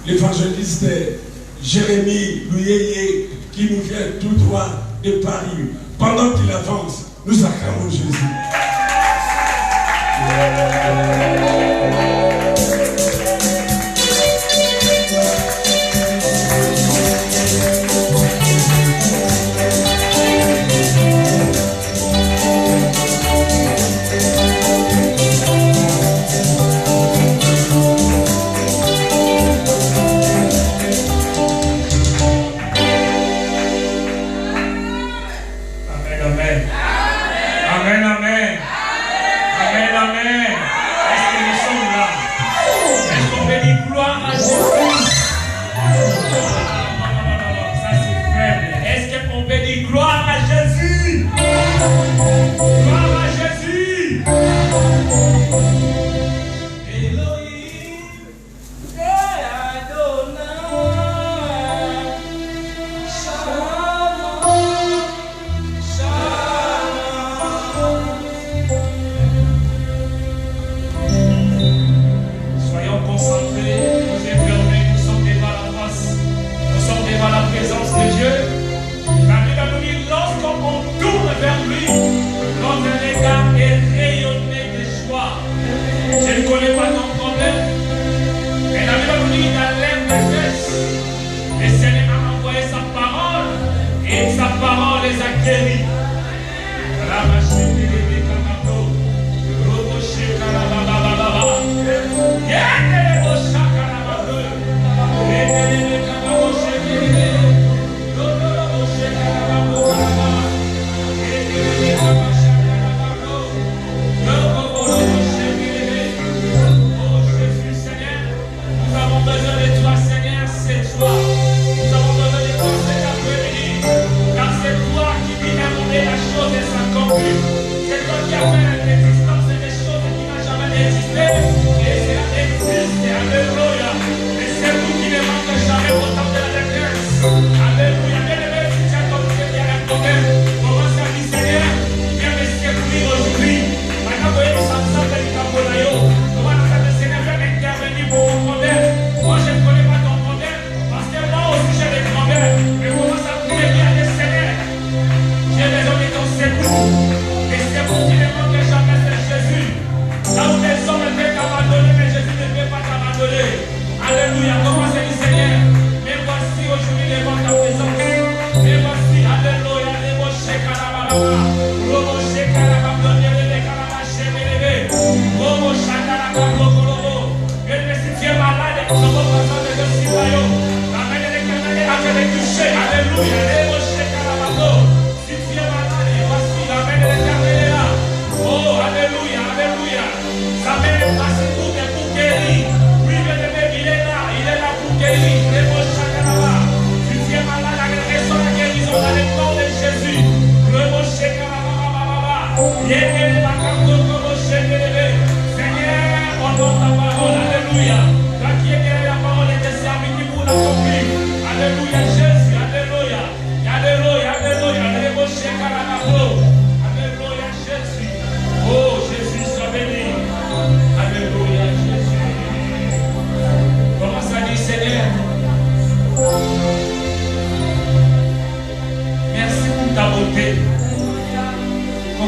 L'évangéliste Jérémie Louyeye qui nous vient tout droit de Paris. Pendant qu'il avance, nous acclamons Jésus.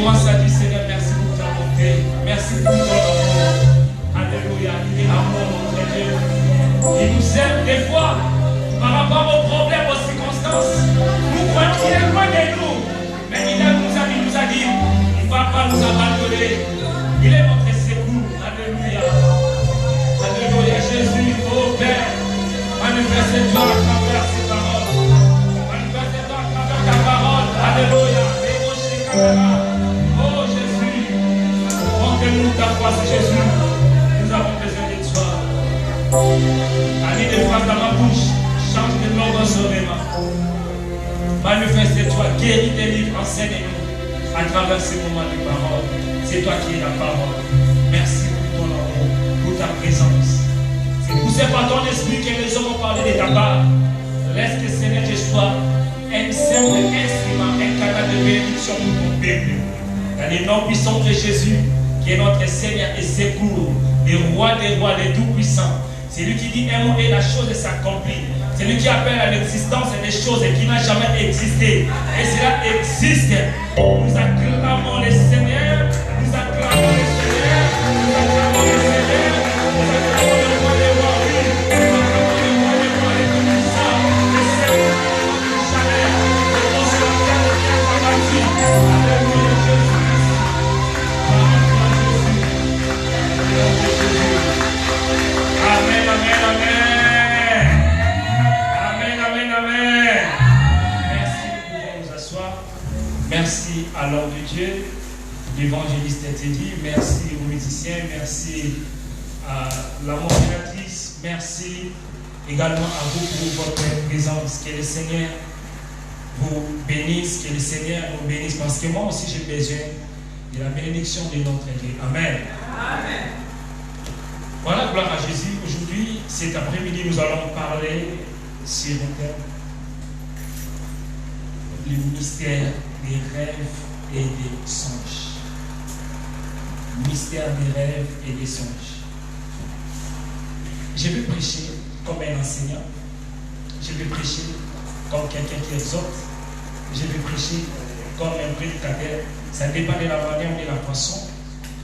Commence à dire, Seigneur, merci pour ta bonté. Merci pour ton amour. Alléluia. Il est amour, notre Dieu. Il nous aime des fois par rapport aux problèmes, aux circonstances. Nous croyons qu'il est loin de nous. Mais il nous a dit, il ne va pas nous abandonner. Il est notre secours. Alléluia. Alléluia. Jésus, ô Père, manifeste-toi à travers ces paroles. Manifeste-toi à travers ta parole. Alléluia. Oh Jésus, montre-nous ta foi, c'est Jésus. Nous avons besoin de toi. Allez des phrases dans ma bouche, change de l'ordre sur les mains. Manifeste-toi, guéris, délivre, enseigne-nous à travers ces moments de parole. C'est toi qui es la parole. Merci pour ton amour, pour ta présence. C'est poussé par ton esprit que les hommes ont parlé de ta part. Laisse que Seigneur Jésus soit un simple instrument, un canal de bénédiction pour ton peuple. Dans le nom puissant de Jésus, qui est notre Seigneur et secours, le roi des rois, le tout-puissant. C'est lui qui dit un mot et la chose s'accomplit. C'est lui qui appelle à l'existence des choses qui n'ont jamais existé. Et cela existe. Nous acclamons le Seigneur, nous acclamons le Seigneur, nous acclamons le Seigneur, nous acclamons le roi des rois, oui, nous acclamons le roi des rois, le tout-puissant, le Seigneur. Amen, amen, amen. Amen, amen, amen. Merci, nous pouvons nous asseoir. Merci à l'homme de Dieu, l'évangéliste Teddy. Merci aux musiciens. Merci à la modératrice. Merci également à vous pour votre présence. Que le Seigneur vous bénisse, que le Seigneur nous bénisse, parce que moi aussi j'ai besoin de la bénédiction de notre Dieu. Amen. Amen. Voilà, gloire à Jésus. Aujourd'hui, cet après-midi, nous allons parler sur le thème le mystère des rêves et des songes. Mystère des rêves et des songes. Je vais prêcher comme un enseignant. Je vais prêcher comme quelqu'un qui exhorte. Je vais prêcher comme un prédicateur. Ça dépend de la manière et de la façon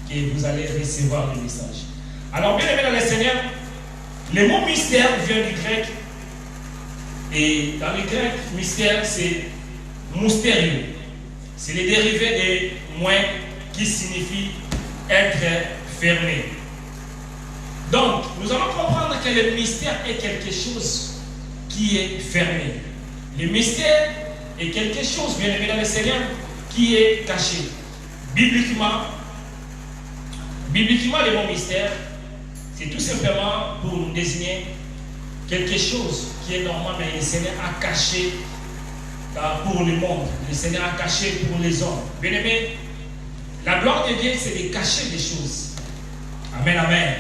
que vous allez recevoir le message. Alors, bien aimé dans le Seigneur, le mot mystère vient du grec. Et dans le grec, mystère, c'est moustérieux. C'est le dérivé des moins qui signifie être fermé. Donc, nous allons comprendre que le mystère est quelque chose qui est fermé. Le mystère est quelque chose, bien aimé dans le Seigneur, qui est caché. Bibliquement, le mot mystère, c'est tout simplement pour nous désigner quelque chose qui est normal, mais le Seigneur a caché pour le monde. Le Seigneur a caché pour les hommes. Bien aimé, la gloire de Dieu, c'est de cacher des choses. Amen, amen.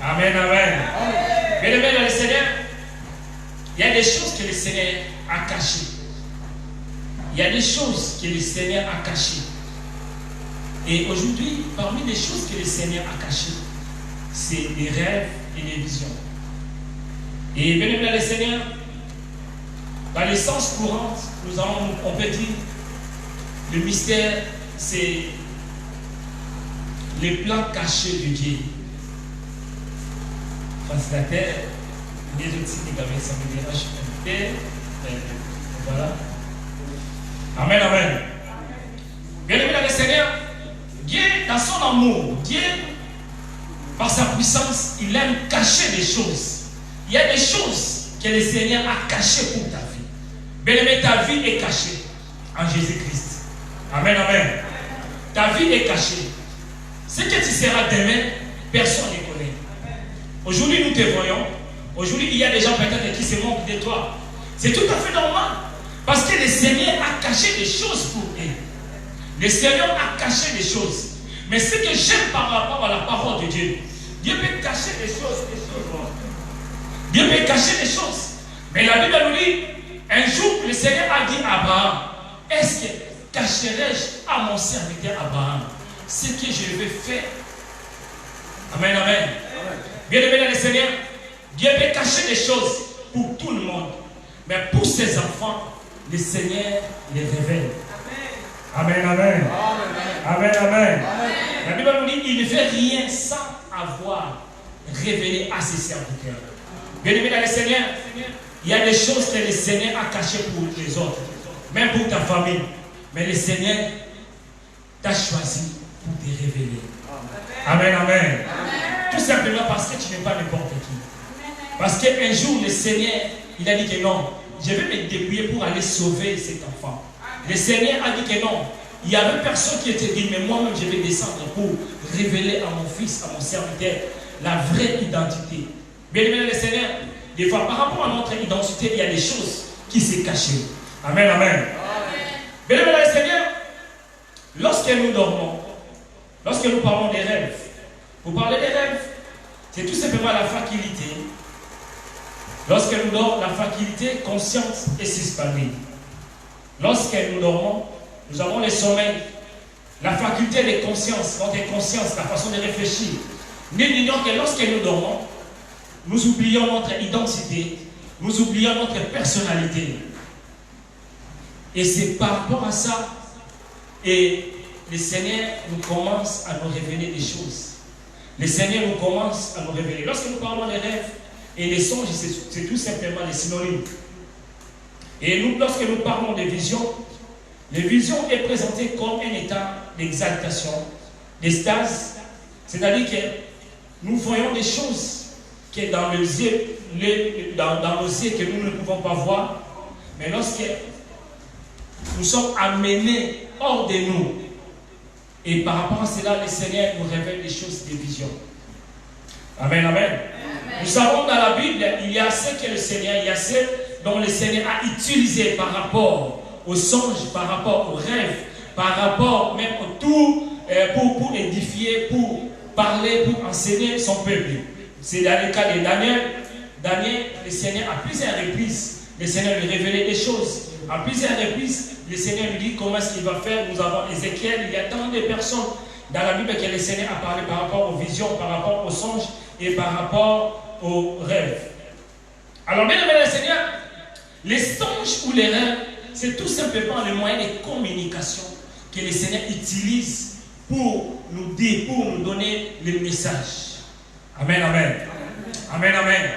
Amen, amen. Bien aimé dans le Seigneur, il y a des choses que le Seigneur a cachées. Il y a des choses que le Seigneur a cachées. Et aujourd'hui, parmi les choses que le Seigneur a cachées, c'est les rêves et les visions. Et bien aimé dans le Seigneur, dans les sens courants, on peut dire, le mystère, c'est les plans cachés de Dieu. Facilitateur, les outils qui avaient ça me dérange un peu. Voilà. Amen, amen. Bien aimé dans le Seigneur, Dieu, dans son amour, Dieu, par sa puissance, il aime cacher des choses. Il y a des choses que le Seigneur a cachées pour ta vie. Bien aimé, ta vie est cachée en Jésus-Christ. Amen, amen. Ta vie est cachée. Ce que tu seras demain, personne ne connaît. Aujourd'hui, nous te voyons. Aujourd'hui, il y a des gens peut-être qui se moquent de toi. C'est tout à fait normal. Parce que le Seigneur a caché des choses pour eux. Le Seigneur a caché des choses. Mais ce que j'aime par rapport à la parole de Dieu, Dieu peut cacher des choses, Dieu peut cacher des choses. Mais la Bible nous dit, un jour, le Seigneur a dit à Abraham, est-ce que cacherai-je à mon serviteur Abraham ce que je vais faire? Amen, amen. Bien aimé dans le Seigneur, Dieu peut cacher des choses pour tout le monde. Mais pour ses enfants, le Seigneur les révèle. Amen, amen. Amen, amen. La Bible nous dit, il ne fait rien sans avoir révélé à ses serviteurs. Bien-aimé dans le Seigneur, il y a des choses que le Seigneur a cachées pour les autres, même pour ta famille. Mais le Seigneur t'a choisi pour te révéler. Amen, amen. Tout simplement parce que tu n'es pas n'importe qui. Parce qu'un jour, le Seigneur, il a dit que non, je vais me débrouiller pour aller sauver cet enfant. Le Seigneur a dit que non. Il y avait personne qui était dit, mais moi-même, je vais descendre pour révéler à mon fils, à mon serviteur, la vraie identité. Bien aimé le Seigneur, des fois, par rapport à notre identité, il y a des choses qui se cachent. Amen, amen. Bien aimé le Seigneur, lorsque nous dormons, lorsque nous parlons des rêves, pour parler des rêves, c'est tout simplement la faculté. Lorsque nous dormons, la faculté consciente et suspendue. Lorsque nous dormons, nous avons le sommeil, la faculté de conscience, notre conscience, la façon de réfléchir. Nul n'ignore que lorsque nous dormons, nous oublions notre identité, nous oublions notre personnalité. Et c'est par rapport à ça, et le Seigneur nous commence à nous révéler des choses. Le Seigneur nous commence à nous révéler. Lorsque nous parlons des rêves et des songes, c'est tout simplement des synonymes. Et nous, lorsque nous parlons des visions, les visions est présentée comme un état d'exaltation, d'extase, c'est-à-dire que nous voyons des choses qui dans nos yeux, dans nos yeux que nous ne pouvons pas voir, mais lorsque nous sommes amenés hors de nous, et par rapport à cela, le Seigneur nous révèle des choses, des visions. Amen, amen. Amen. Nous savons dans la Bible, il y a ce que le Seigneur, il y a ce dont le Seigneur a utilisé par rapport aux songes, par rapport aux rêves, par rapport même au tout, pour édifier, pour parler, pour enseigner son peuple. C'est dans le cas de Daniel. Daniel, le Seigneur, à plusieurs reprises, le Seigneur lui révélait des choses. À plusieurs reprises, le Seigneur lui dit comment est-ce qu'il va faire. Nous avons Ézéchiel, il y a tant de personnes dans la Bible que le Seigneur a parlé par rapport aux visions, par rapport aux songes et par rapport aux rêves. Alors, bien aimé le Seigneur, les songes ou les rêves, c'est tout simplement le moyen de communication que le Seigneur utilise pour nous dire, pour nous donner le message. Amen, amen. Amen, amen.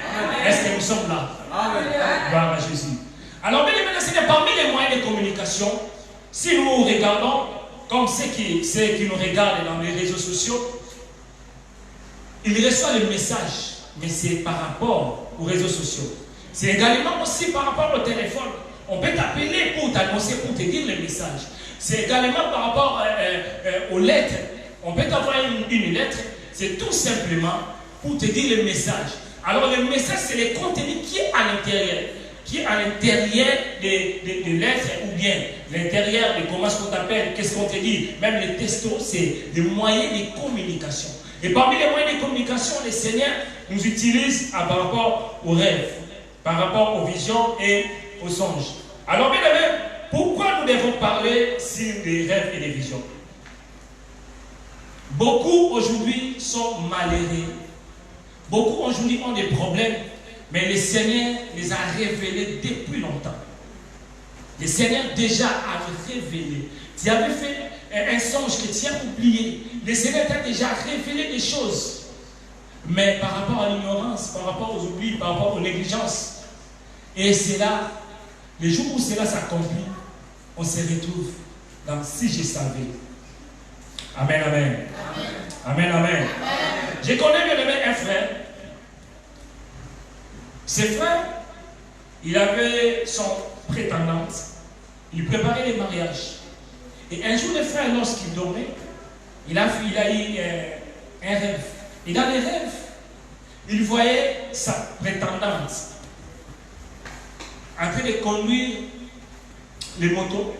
Est-ce que nous sommes là? Amen. Gloire à Jésus. Alors, bien aimé le Seigneur, parmi les moyens de communication, si nous regardons, comme ceux qui nous regardent dans les réseaux sociaux, ils reçoivent le message, mais c'est par rapport aux réseaux sociaux. C'est également aussi par rapport au téléphone. On peut t'appeler pour t'annoncer, pour te dire le message. C'est également par rapport aux lettres. On peut t'envoyer une lettre, c'est tout simplement pour te dire le message. Alors le message, c'est le contenu qui est à l'intérieur. Qui est à l'intérieur des lettres ou bien l'intérieur de comment est-ce qu'on t'appelle, qu'est-ce qu'on te dit. Même les textos, c'est des moyens de communication. Et parmi les moyens de communication, le Seigneur nous utilise par rapport aux rêves, par rapport aux visions et aux songes. Alors, bien aimé, pourquoi nous devons parler sur des rêves et des visions? Beaucoup aujourd'hui sont malheureux. Beaucoup aujourd'hui ont des problèmes, mais le Seigneur les a révélés depuis longtemps. Le Seigneur déjà a révélé. Tu avais fait un songe que tu as oublié. Le Seigneur t'a déjà révélé des choses. Mais par rapport à l'ignorance, par rapport aux oublis, par rapport aux négligences. Et c'est là, le jour où cela s'accomplit, on se retrouve dans si je savais. Amen, amen. Amen, amen. Amen. Je connais bien aimé un frère. Ce frère, il avait son prétendante. Il préparait les mariages. Et un jour, le frère, lorsqu'il dormait, il a eu un rêve. Et dans les rêves, il voyait sa prétendante en train de conduire les motos.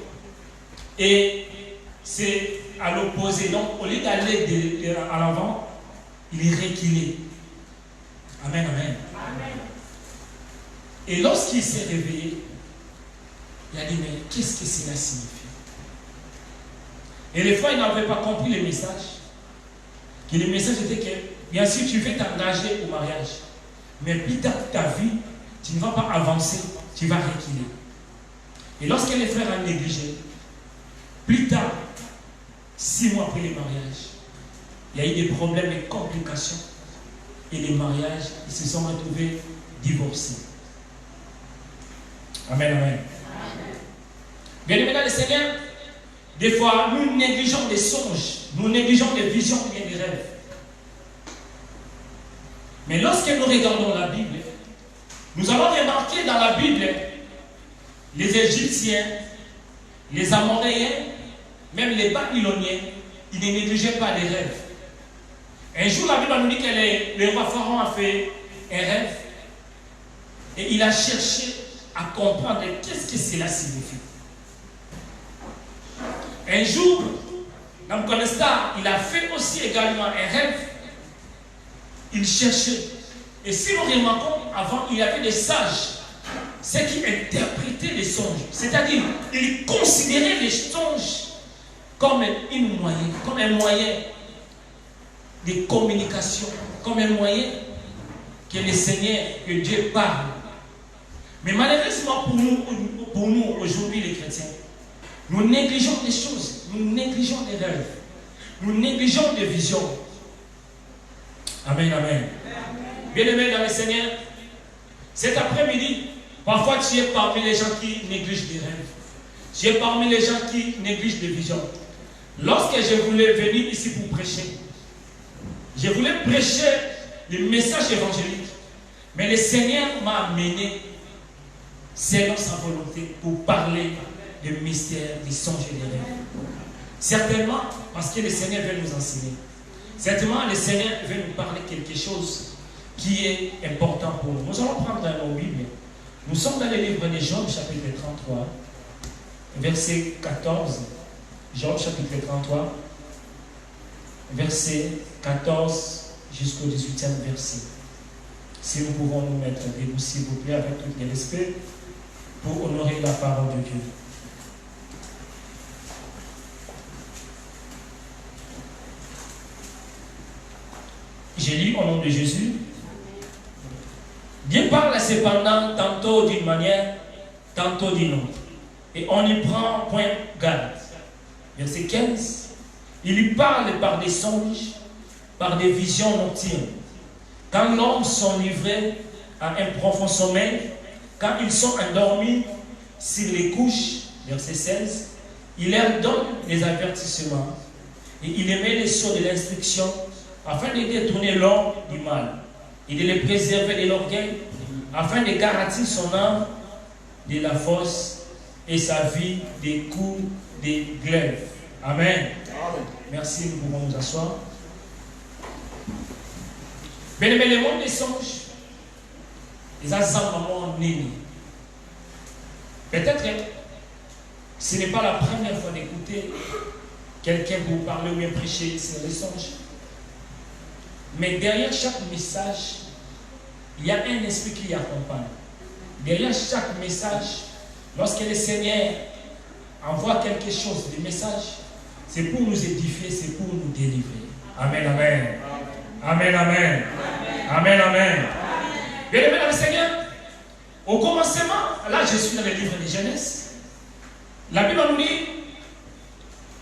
Et c'est à l'opposé. Donc, au lieu d'aller à l'avant, il est reculé. Amen, amen. Amen. Et lorsqu'il s'est réveillé, il a dit, mais qu'est-ce que cela signifie? Et les fois, il n'avait pas compris le message. Que le message était que, bien sûr, tu veux t'engager au mariage. Mais plus tard ta vie, tu ne vas pas avancer, tu vas reculer. Et lorsque les frères ont négligé, Plus tard, 6 mois après le mariage, il y a eu des problèmes et complications. Et les mariages, ils se sont retrouvés divorcés. Amen, amen. Bien-aimés dans le Seigneur, des fois, nous négligeons des songes, nous négligeons des visions et des rêves. Mais lorsque nous regardons la Bible, nous allons remarquer dans la Bible les Égyptiens, les Amoréens, même les Babyloniens, ils ne négligeaient pas les rêves. Un jour, la Bible nous dit que le roi Pharaon a fait un rêve et il a cherché à comprendre qu'est-ce que cela signifie. Un jour, Nabuchodonosor, il a fait aussi également un rêve. Il cherchait. Et si nous remarquons, avant, il y avait des sages, ceux qui interprétaient les songes. C'est-à-dire, ils considéraient les songes comme un moyen de communication, comme un moyen que le Seigneur, que Dieu parle. Mais malheureusement pour nous aujourd'hui les chrétiens, nous négligeons des choses, nous négligeons des rêves, nous négligeons des visions. Amen, amen. Bien-aimés dans le Seigneur, cet après-midi, parfois tu es parmi les gens qui négligent des rêves. Tu es parmi les gens qui négligent des visions. Lorsque je voulais venir ici pour prêcher, je voulais prêcher le message évangélique, mais le Seigneur m'a amené selon sa volonté pour parler des mystères, des songes et des rêves. Certainement parce que le Seigneur veut nous enseigner. Certainement le Seigneur veut nous parler quelque chose qui est important pour nous. Nous allons prendre dans nos Bibles. Nous sommes dans le livre de Job, chapitre 33, verset 14. Job, chapitre 33, verset 14 jusqu'au 18e verset. Si nous pouvons nous mettre debout, s'il vous plaît, avec tout le respect, pour honorer la parole de Dieu. J'ai lu au nom de Jésus. Dieu parle cependant tantôt d'une manière, tantôt d'une autre. Et on y prend point garde. Verset 15. Il lui parle par des songes, par des visions nocturnes. Quand l'homme sont livrés à un profond sommeil, quand ils sont endormis sur les couches, verset 16, il leur donne des avertissements et il émet les sceaux de l'instruction afin de détourner l'homme du mal et de le préserver de l'orgueil, afin de garantir son âme de la force et sa vie des coups de glaive. Amen. Amen. Merci, nous pouvons nous asseoir. Bien aimé, le monde des songes, les ensembles nés. Peut-être que ce n'est pas la première fois d'écouter quelqu'un vous parler ou bien prêcher sur les songes. Mais derrière chaque message, il y a un esprit qui accompagne. Derrière chaque message, lorsque le Seigneur envoie quelque chose, des messages, c'est pour nous édifier, c'est pour nous délivrer. Amen, amen. Amen, amen. Amen, amen. Bien aimé dans le Seigneur, au commencement, là je suis dans le livre de Genèse, la Bible nous dit,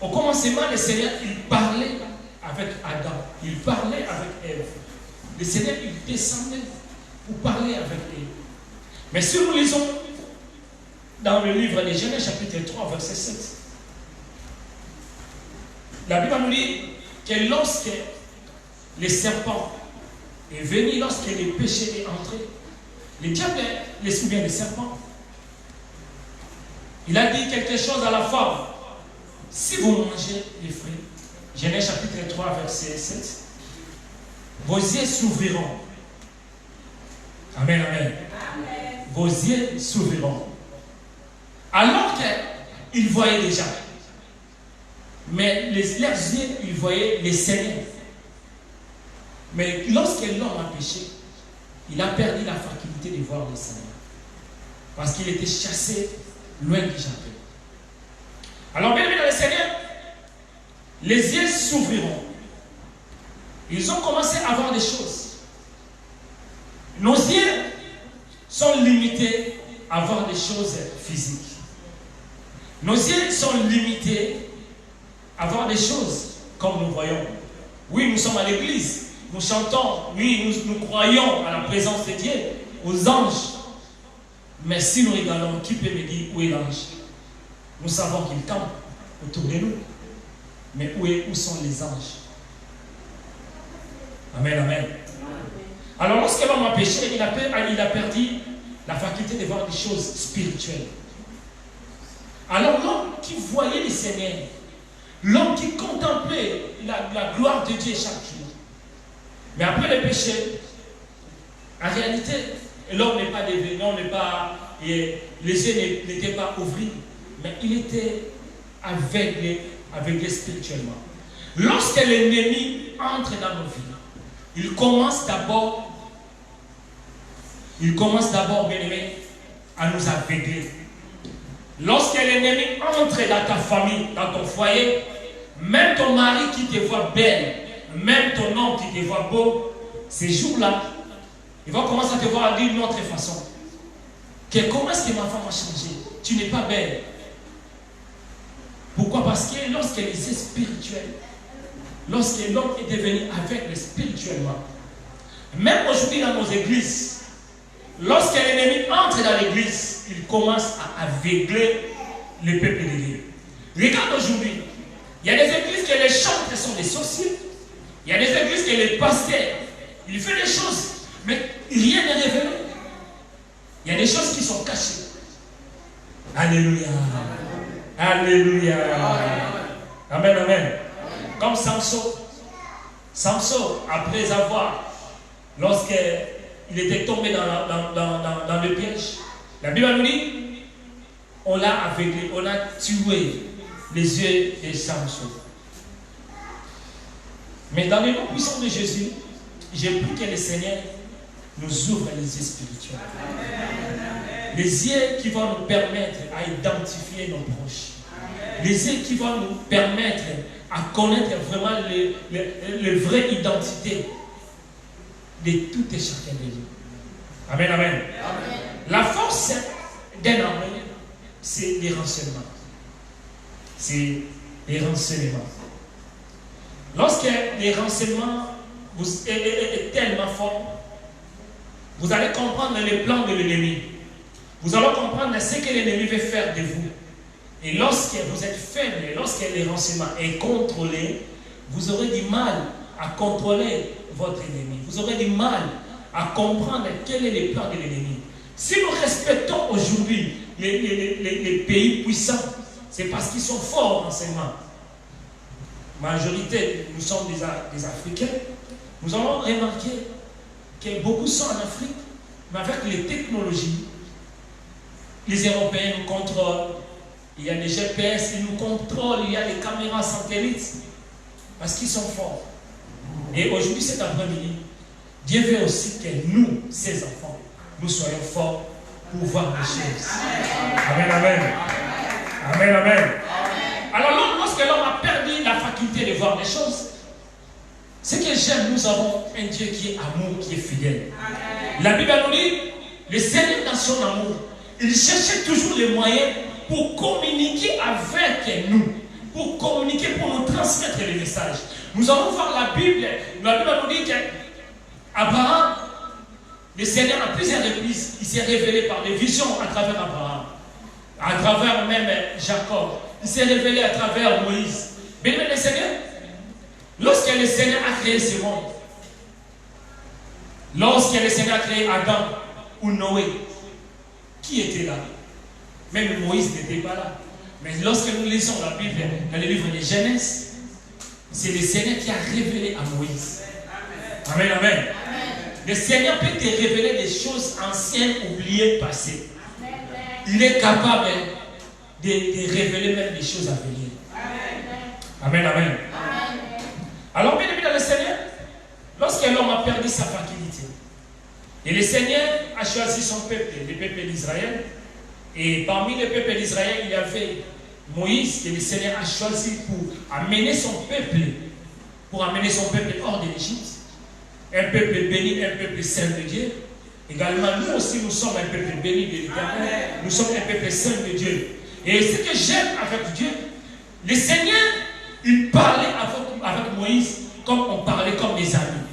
au commencement, le Seigneur, il parlait avec Adam, il parlait avec Ève. Le Seigneur, il descendait pour parler avec elle. Mais si nous lisons dans le livre de Genèse, chapitre 3, verset 7, la Bible nous dit que lorsque le serpent est venu, lorsque le péché est entré, le diable, l'esprit bien le serpent, il a dit quelque chose à la femme. Si vous mangez les fruits, Genèse chapitre 3, verset 7, vos yeux s'ouvriront. Amen, amen. Amen. Vos yeux s'ouvriront. Alors qu'ils voyaient déjà. Mais leurs yeux, ils voyaient les Seigneurs. Mais lorsque l'homme a péché, il a perdu la faculté de voir le Seigneur. Parce qu'il était chassé loin du jardin. Alors, bien aimé dans le Seigneur, les yeux s'ouvriront. Ils ont commencé à voir des choses. Nos yeux sont limités à voir des choses physiques. Nos yeux sont limités avoir des choses comme nous voyons. Oui, nous sommes à l'église, nous chantons, oui, nous croyons à la présence de Dieu, aux anges. Mais si nous regardons, qui peut me dire où est l'ange? Nous savons qu'il campe autour de nous. Mais où sont les anges? Amen, amen. Alors lorsque l'homme a péché, il a perdu la faculté de voir des choses spirituelles. Alors l'homme qui voyait le Seigneur, l'homme qui contemplait la gloire de Dieu chaque jour. Mais après le péché, en réalité, l'homme n'est pas devenu, les yeux n'étaient pas ouverts, mais il était aveuglé spirituellement. Lorsque l'ennemi entre dans nos vies, il commence d'abord, bien aimé, à nous aveugler. Lorsque l'ennemi entre dans ta famille, dans ton foyer, même ton mari qui te voit belle, même ton homme qui te voit beau, ces jours-là, il va commencer à te voir d'une autre façon. Comment est-ce que ma femme a changé? Tu n'es pas belle. Pourquoi? Parce que lorsqu'elle est spirituelle, lorsque l'homme est devenu aveugle spirituellement, même aujourd'hui dans nos églises, lorsque l'ennemi entre dans l'église, il commence à aveugler le peuple de Dieu. Regarde aujourd'hui, il y a des églises que les chantres sont des sorciers, il y a des églises que les pasteurs, il fait des choses, mais rien n'est révélé. Il y a des choses qui sont cachées. Alléluia. Alléluia. Amen, amen. Comme Samson, après avoir, lorsqu'il était tombé dans le piège, la Bible nous dit, on l'a aveuglé, on a tué les yeux de Samson. Mais dans le nom puissant de Jésus, j'ai pris que le Seigneur nous ouvre les yeux spirituels. Les yeux qui vont nous permettre à identifier nos proches. Les yeux qui vont nous permettre à connaître vraiment la vraie identité de tout et chacun de nous. Amen, amen. Amen. La force d'un armée, c'est les renseignements. C'est les renseignements. Lorsque les renseignements est tellement fort, vous allez comprendre les plans de l'ennemi. Vous allez comprendre ce que l'ennemi veut faire de vous. Et lorsque vous êtes faible, lorsque les renseignements sont contrôlés, vous aurez du mal à contrôler votre ennemi. Vous aurez du mal à comprendre quel est le plan de l'ennemi. Si nous respectons aujourd'hui les pays puissants, c'est parce qu'ils sont forts en renseignement. Majorité, nous sommes des Africains. Nous allons remarquer que beaucoup sont en Afrique, mais avec les technologies, les Européens nous contrôlent. Il y a des GPS, ils nous contrôlent, il y a des caméras satellites, parce qu'ils sont forts. Et aujourd'hui, cet après-midi, Dieu veut aussi que nous, ses enfants, nous soyons forts pour voir les choses. Amen, amen. Amen, amen. Alors, lorsque l'homme a perdu la faculté de voir les choses, ce que j'aime, nous avons un Dieu qui est amour, qui est fidèle. La Bible nous dit, le Seigneur dans son amour, il cherchait toujours les moyens pour communiquer avec nous, pour communiquer, pour nous transmettre les messages. Nous allons voir la Bible nous dit qu'Abraham, le Seigneur à plusieurs reprises, il s'est révélé par des visions à travers Abraham, à travers même Jacob, il s'est révélé à travers Moïse. Mais le Seigneur, lorsque le Seigneur a créé ce monde, lorsque le Seigneur a créé Adam ou Noé, qui était là? Même Moïse n'était pas là. Mais lorsque nous lisons la Bible, dans le livre de Genèse, c'est le Seigneur qui a révélé à Moïse. Amen, amen. Amen. Le Seigneur peut te révéler des choses anciennes, oubliées, passées. Il est capable de révéler même des choses à venir. Amen, amen. Amen. Alors, bien aimé dans le Seigneur, lorsque l'homme a perdu sa faculté, et le Seigneur a choisi son peuple, le peuple d'Israël, et parmi le peuple d'Israël, il y avait Moïse, que le Seigneur a choisi pour amener son peuple hors de l'Égypte. Un peuple béni, un peuple saint de Dieu. Également, nous aussi, nous sommes un peuple béni de l'Éternel. Nous sommes un peuple saint de Dieu. Et ce que j'aime avec Dieu, le Seigneur, il parlait avec Moïse comme on parlait comme des amis.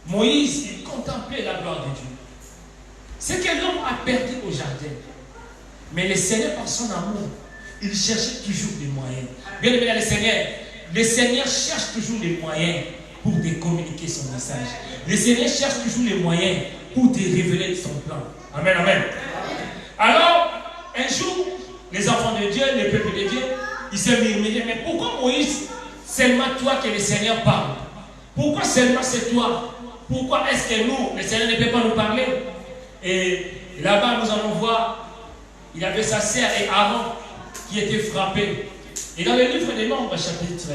Moïse, il contemplait la gloire de Dieu. C'est que l'homme a perdu au jardin. Mais le Seigneur, par son amour, il cherchait toujours des moyens. Bien aimé dans le Seigneur cherche toujours des moyens pour te communiquer son message. Le Seigneur cherche toujours les moyens pour te révéler son plan. Amen, amen. Alors, un jour, les enfants de Dieu, le peuple de Dieu, ils se murmuraient, mais pourquoi Moïse, seulement toi que le Seigneur parle? Pourquoi seulement c'est toi? Pourquoi est-ce que nous, le Seigneur ne peut pas nous parler? Et là-bas, nous allons voir, il avait sa sœur et Aaron qui étaient frappés. Et dans le livre des Nombres, chapitre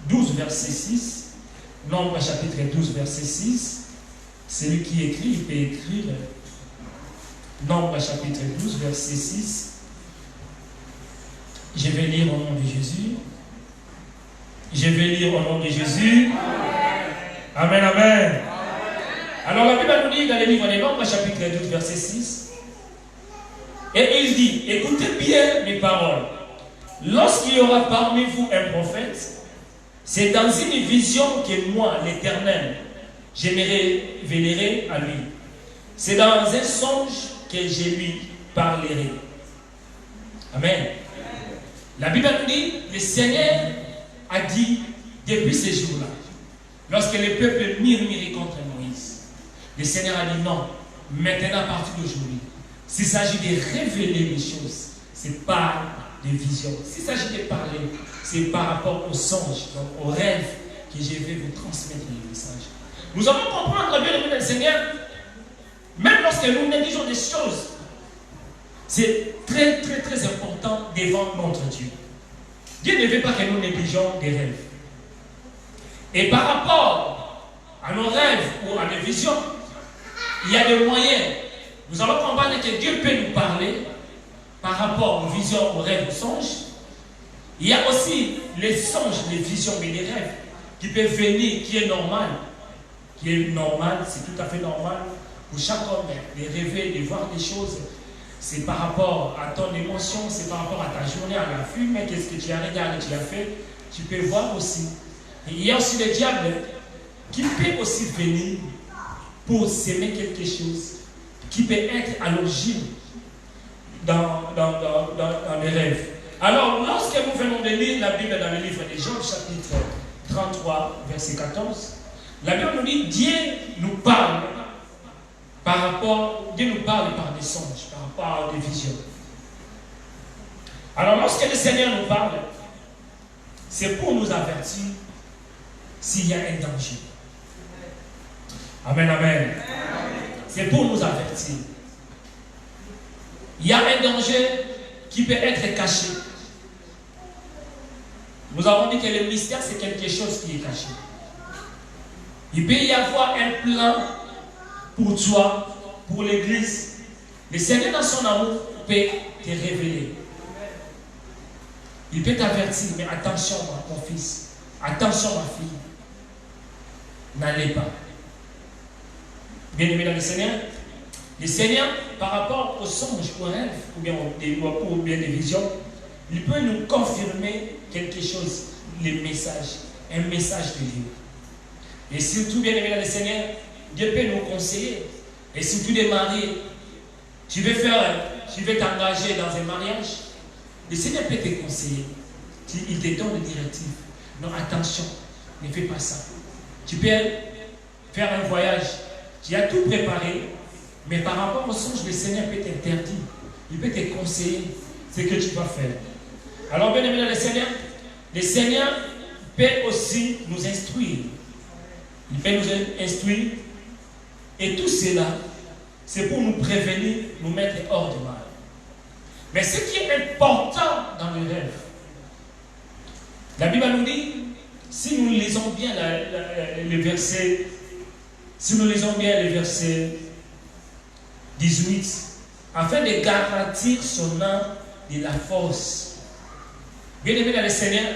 12, verset 6, Nombres, chapitre 12, verset 6, celui qui écrit, il peut écrire Nombres, chapitre 12, verset 6. Je vais lire au nom de Jésus. Je vais lire au nom de Jésus. Amen, amen. Alors la Bible nous dit dans le livre des Nombres, chapitre 12, verset 6. Et il dit, écoutez bien mes paroles. Lorsqu'il y aura parmi vous un prophète, c'est dans une vision que moi, l'Éternel, je me révélerai à lui. C'est dans un songe que je lui parlerai. Amen. La Bible nous dit, le Seigneur a dit depuis ce jour-là, lorsque le peuple murmurait contre Moïse, le Seigneur a dit non, maintenant à partir d'aujourd'hui, s'il s'agit de révéler les choses, ce n'est pas des visions. S'il s'agit de parler, c'est par rapport aux songes, donc aux rêves que je vais vous transmettre le message. Nous allons comprendre bien le Seigneur, même lorsque nous négligeons des choses, c'est très très très important devant notre Dieu. Dieu ne veut pas que nous négligeons des rêves. Et par rapport à nos rêves ou à des visions, il y a des moyens. Nous allons comprendre que Dieu peut nous parler par rapport aux visions, aux rêves, aux songes. Il y a aussi les songes, les visions et les rêves qui peuvent venir, qui est normal. Qui est normal, c'est tout à fait normal pour chaque homme de rêver, de voir des choses. C'est par rapport à ton émotion, c'est par rapport à ta journée, à la fume, qu'est-ce que tu as regardé, tu as fait. Tu peux voir aussi. Et il y a aussi le diable qui peut aussi venir pour s'aimer quelque chose qui peut être à l'origine dans les rêves. Alors, lorsque nous venons de lire la Bible dans le livre de Job, chapitre 33, verset 14, la Bible nous dit, Dieu nous parle Dieu nous parle par des songes, par rapport à des visions. Alors, lorsque le Seigneur nous parle, c'est pour nous avertir s'il y a un danger. Amen, amen. C'est pour nous avertir. Il y a un danger qui peut être caché. Nous avons dit que le mystère, c'est quelque chose qui est caché. Il peut y avoir un plan pour toi, pour l'Église. Le Seigneur, dans son amour, peut te révéler. Il peut t'avertir, mais attention, mon fils. Attention, ma fille. N'allez pas. Bien aimé dans le Seigneur, par rapport aux songes, aux rêves, ou bien des visions, il peut nous confirmer quelque chose, le message, un message de Dieu. Et surtout, bien aimé dans le Seigneur, Dieu peut nous conseiller. Et surtout des mariés, tu veux t'engager dans un mariage, le Seigneur peut te conseiller. Il te donne des directives. Non, attention, ne fais pas ça. Tu peux faire un voyage. Tu as tout préparé, mais par rapport au songe, le Seigneur peut t'interdire. Il peut te conseiller ce que tu vas faire. Alors, bien aimé dans le Seigneur peut aussi nous instruire. Il peut nous instruire. Et tout cela, c'est pour nous prévenir, nous mettre hors du mal. Mais ce qui est important dans le rêve, la Bible nous dit, si nous lisons bien le verset, si nous lisons bien le verset 18, afin de garantir son âme de la force. Bien aimé dans le Seigneur,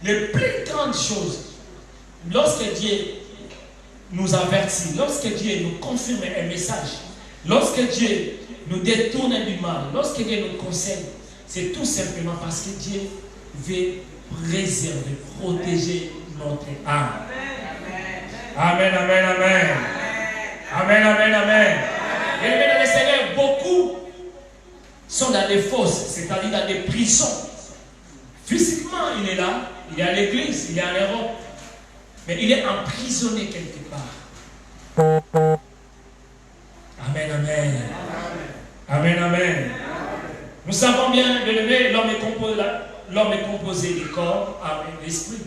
les plus grandes choses, lorsque Dieu nous avertit, lorsque Dieu nous confirme un message, lorsque Dieu nous détourne du mal, lorsque Dieu nous conseille, c'est tout simplement parce que Dieu veut préserver, protéger notre âme. Amen, amen, amen. Amen, amen, amen. Et bien, le Seigneur, beaucoup sont dans des fosses, c'est-à-dire dans des prisons. Physiquement, il est là, il est à l'église, il est en Europe, mais il est emprisonné quelque part. Amen, amen. Amen, amen. Nous savons bien, bien aimé, l'homme est composé du corps, âme et d'esprit.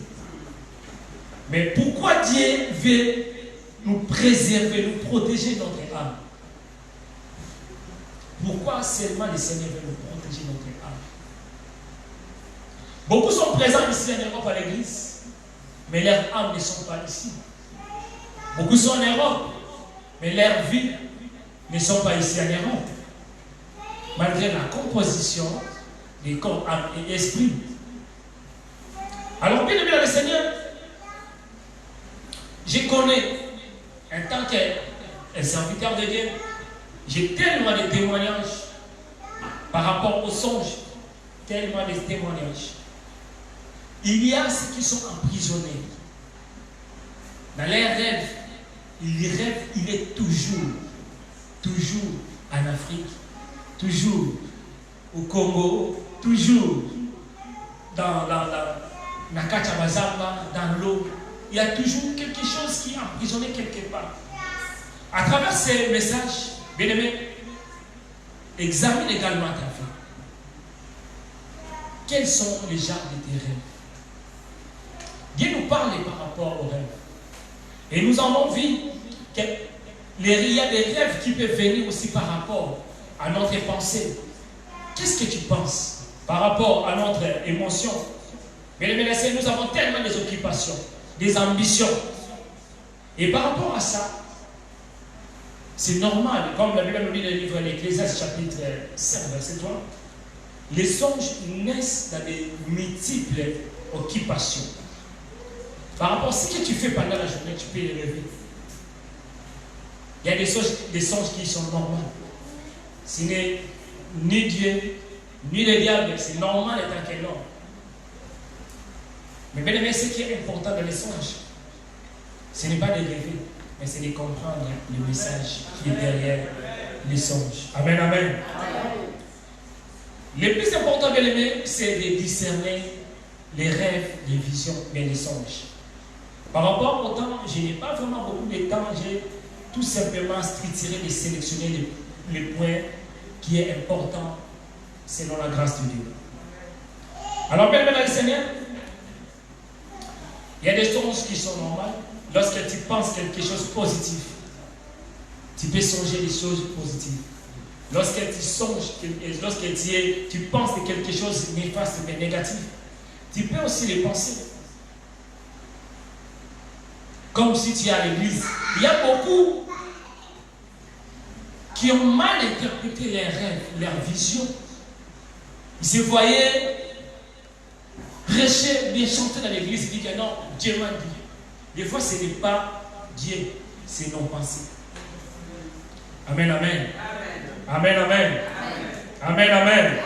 Mais pourquoi Dieu veut nous préserver, nous protéger notre âme? Pourquoi seulement le Seigneur veut nous protéger notre âme? Beaucoup sont présents ici en Europe à l'église, mais leurs âmes ne sont pas ici. Beaucoup sont en Europe, mais leurs vies ne sont pas ici en Europe. Malgré la composition des corps, âme et esprit. Alors, bien aimé dans le Seigneur, je connais, en tant qu'un serviteur de Dieu, j'ai tellement de témoignages par rapport aux songes, tellement de témoignages. Il y a ceux qui sont emprisonnés. Dans leurs rêves, ils rêvent, il est toujours en Afrique, toujours au Congo, toujours dans Nakachabazamba, dans l'eau. Il y a toujours quelque chose qui est emprisonné quelque part. À travers ces messages, bien aimé, examine également ta vie. Quels sont les genres de tes rêves? Dieu nous parle par rapport aux rêves. Et nous avons vu qu'il y a des rêves qui peuvent venir aussi par rapport à notre pensée. Qu'est-ce que tu penses par rapport à notre émotion? Mais nous avons tellement des occupations, des ambitions. Et par rapport à ça, c'est normal, comme la Bible nous dit dans le livre de l'Ecclésiaste, chapitre 5, verset 3, les songes naissent dans des multiples occupations. Par rapport à ce que tu fais pendant la journée, tu peux les rêver. Il y a des songes qui sont normaux. Ce n'est ni Dieu, ni le diable, c'est normal étant qu'un homme. Mais bien aimé, ce qui est important dans les songes, ce n'est pas de rêver, mais c'est de comprendre le message qui est derrière les songes. Amen, amen. Le plus important, bien aimé, c'est de discerner les rêves, les visions, mais les songes. Par rapport au temps, je n'ai pas vraiment beaucoup de temps, j'ai tout simplement tiré et sélectionné les points qui est important selon la grâce de Dieu. Alors, bien aimé dans le Seigneur, il y a des songes qui sont normales. Lorsque tu penses quelque chose de positif, tu peux songer des choses positives. Lorsque tu songes, lorsque tu penses de quelque chose de néfaste mais négatif, tu peux aussi les penser. Comme si tu es à l'église. Il y a beaucoup qui ont mal interprété leurs rêves, leurs visions. Ils se voyaient prêcher, bien chanter dans l'église, ils disent que non, Dieu m'a dit. Des fois, ce n'est pas Dieu, c'est nos pensées. Amen, amen. Amen, amen. Amen, amen.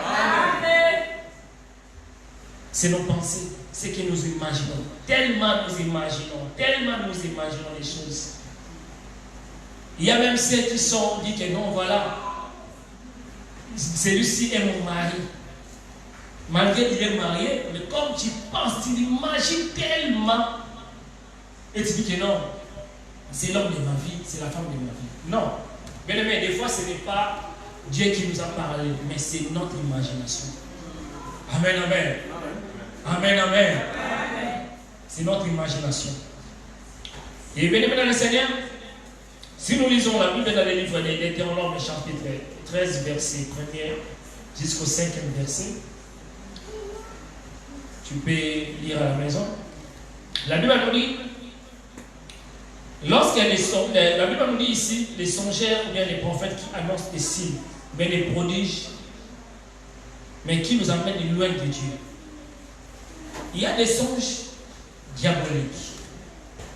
C'est nos pensées, c'est que nous imaginons. Tellement nous imaginons les choses. Il y a même ceux qui sont dit que non, voilà, celui-ci est mon mari. Malgré qu'il est marié, mais comme tu penses, tu l'imagines tellement. Et tu dis que non, c'est l'homme de ma vie, c'est la femme de ma vie. Non. Bien aimé, des fois, ce n'est pas Dieu qui nous a parlé, mais c'est notre imagination. Amen, amen. Amen, amen. C'est notre imagination. Et bien aimé dans le Seigneur, si nous lisons la Bible dans le livre de Deutéronome, chapitre 13, verset 1er jusqu'au 5e verset, tu peux lire à la maison. La Bible nous dit, la Bible nous dit ici, les songeurs ou bien les prophètes qui annoncent des signes, mais des prodiges, mais qui nous amènent loin de Dieu. Il y a des songes diaboliques.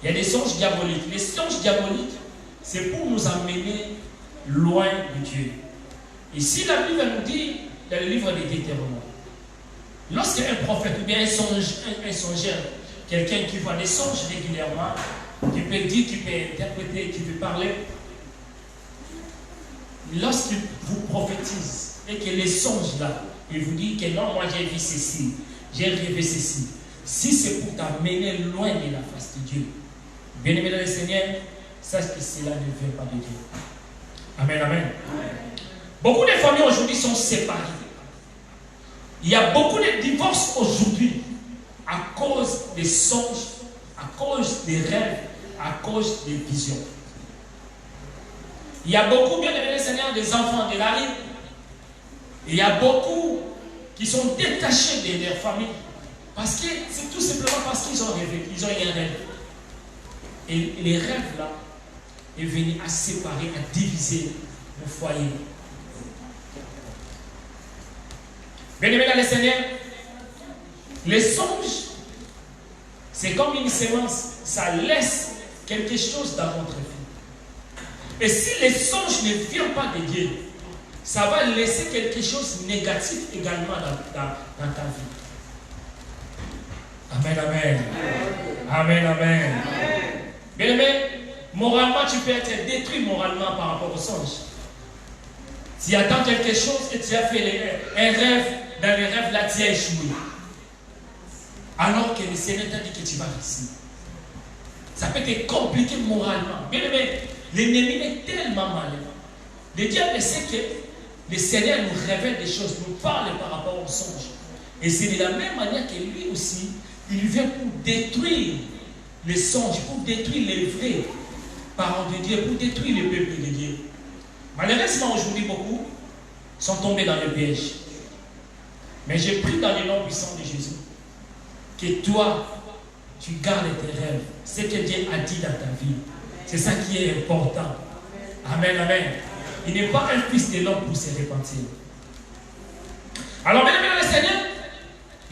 Il y a des songes diaboliques. Les songes diaboliques, c'est pour nous amener loin de Dieu. Ici, la Bible nous dit, dans le livre des Deutéronomes, Lorsqu'un prophète ou bien un songeur, quelqu'un qui voit des songes régulièrement, qui peut dire, qui peut interpréter, qui peut parler, lorsqu'il vous prophétise et que les songes là, il vous dit que non, moi j'ai vu ceci, j'ai rêvé ceci, si c'est pour t'amener loin de la face de Dieu, bien-aimé dans le Seigneur, sache que cela ne vient pas de Dieu. Amen, amen. Amen. Beaucoup de familles aujourd'hui sont séparées. Il y a beaucoup de divorces aujourd'hui à cause des songes, à cause des rêves, à cause des visions. Il y a beaucoup, bien aimé le Seigneur, des enfants de la rue. Il y a beaucoup qui sont détachés de leur famille. Parce que c'est tout simplement parce qu'ils ont rêvé, ils ont eu un rêve. Et les rêves là est venu à séparer, à diviser le foyer. Bien-aimé dans le Seigneur, les songes, c'est comme une sémence, ça laisse quelque chose dans votre vie. Et si les songes ne viennent pas de Dieu, ça va laisser quelque chose de négatif également dans ta vie. Amen, amen. Amen, amen. Bien-aimé, moralement, tu peux être détruit moralement par rapport aux songes. Tu attends quelque chose et tu as fait un rêve, dans le rêve là, tu as échoué. Alors que le Seigneur t'a dit que tu vas réussir. Ça peut être compliqué moralement. Bien-aimé, l'ennemi est tellement malin. Le diable sait que le Seigneur nous révèle des choses, nous parle par rapport aux songes. Et c'est de la même manière que lui aussi, il vient pour détruire les songes, pour détruire les vrais paroles de Dieu, pour détruire le peuple de Dieu. Malheureusement, aujourd'hui, beaucoup sont tombés dans le piège. Mais j'ai pris dans le nom puissant de Jésus que toi, tu gardes tes rêves. Ce que Dieu a dit dans ta vie, c'est ça qui est important. Amen, amen. Il n'est pas un fils de l'homme pour se repentir. Alors, mesdames et messieurs, Seigneur,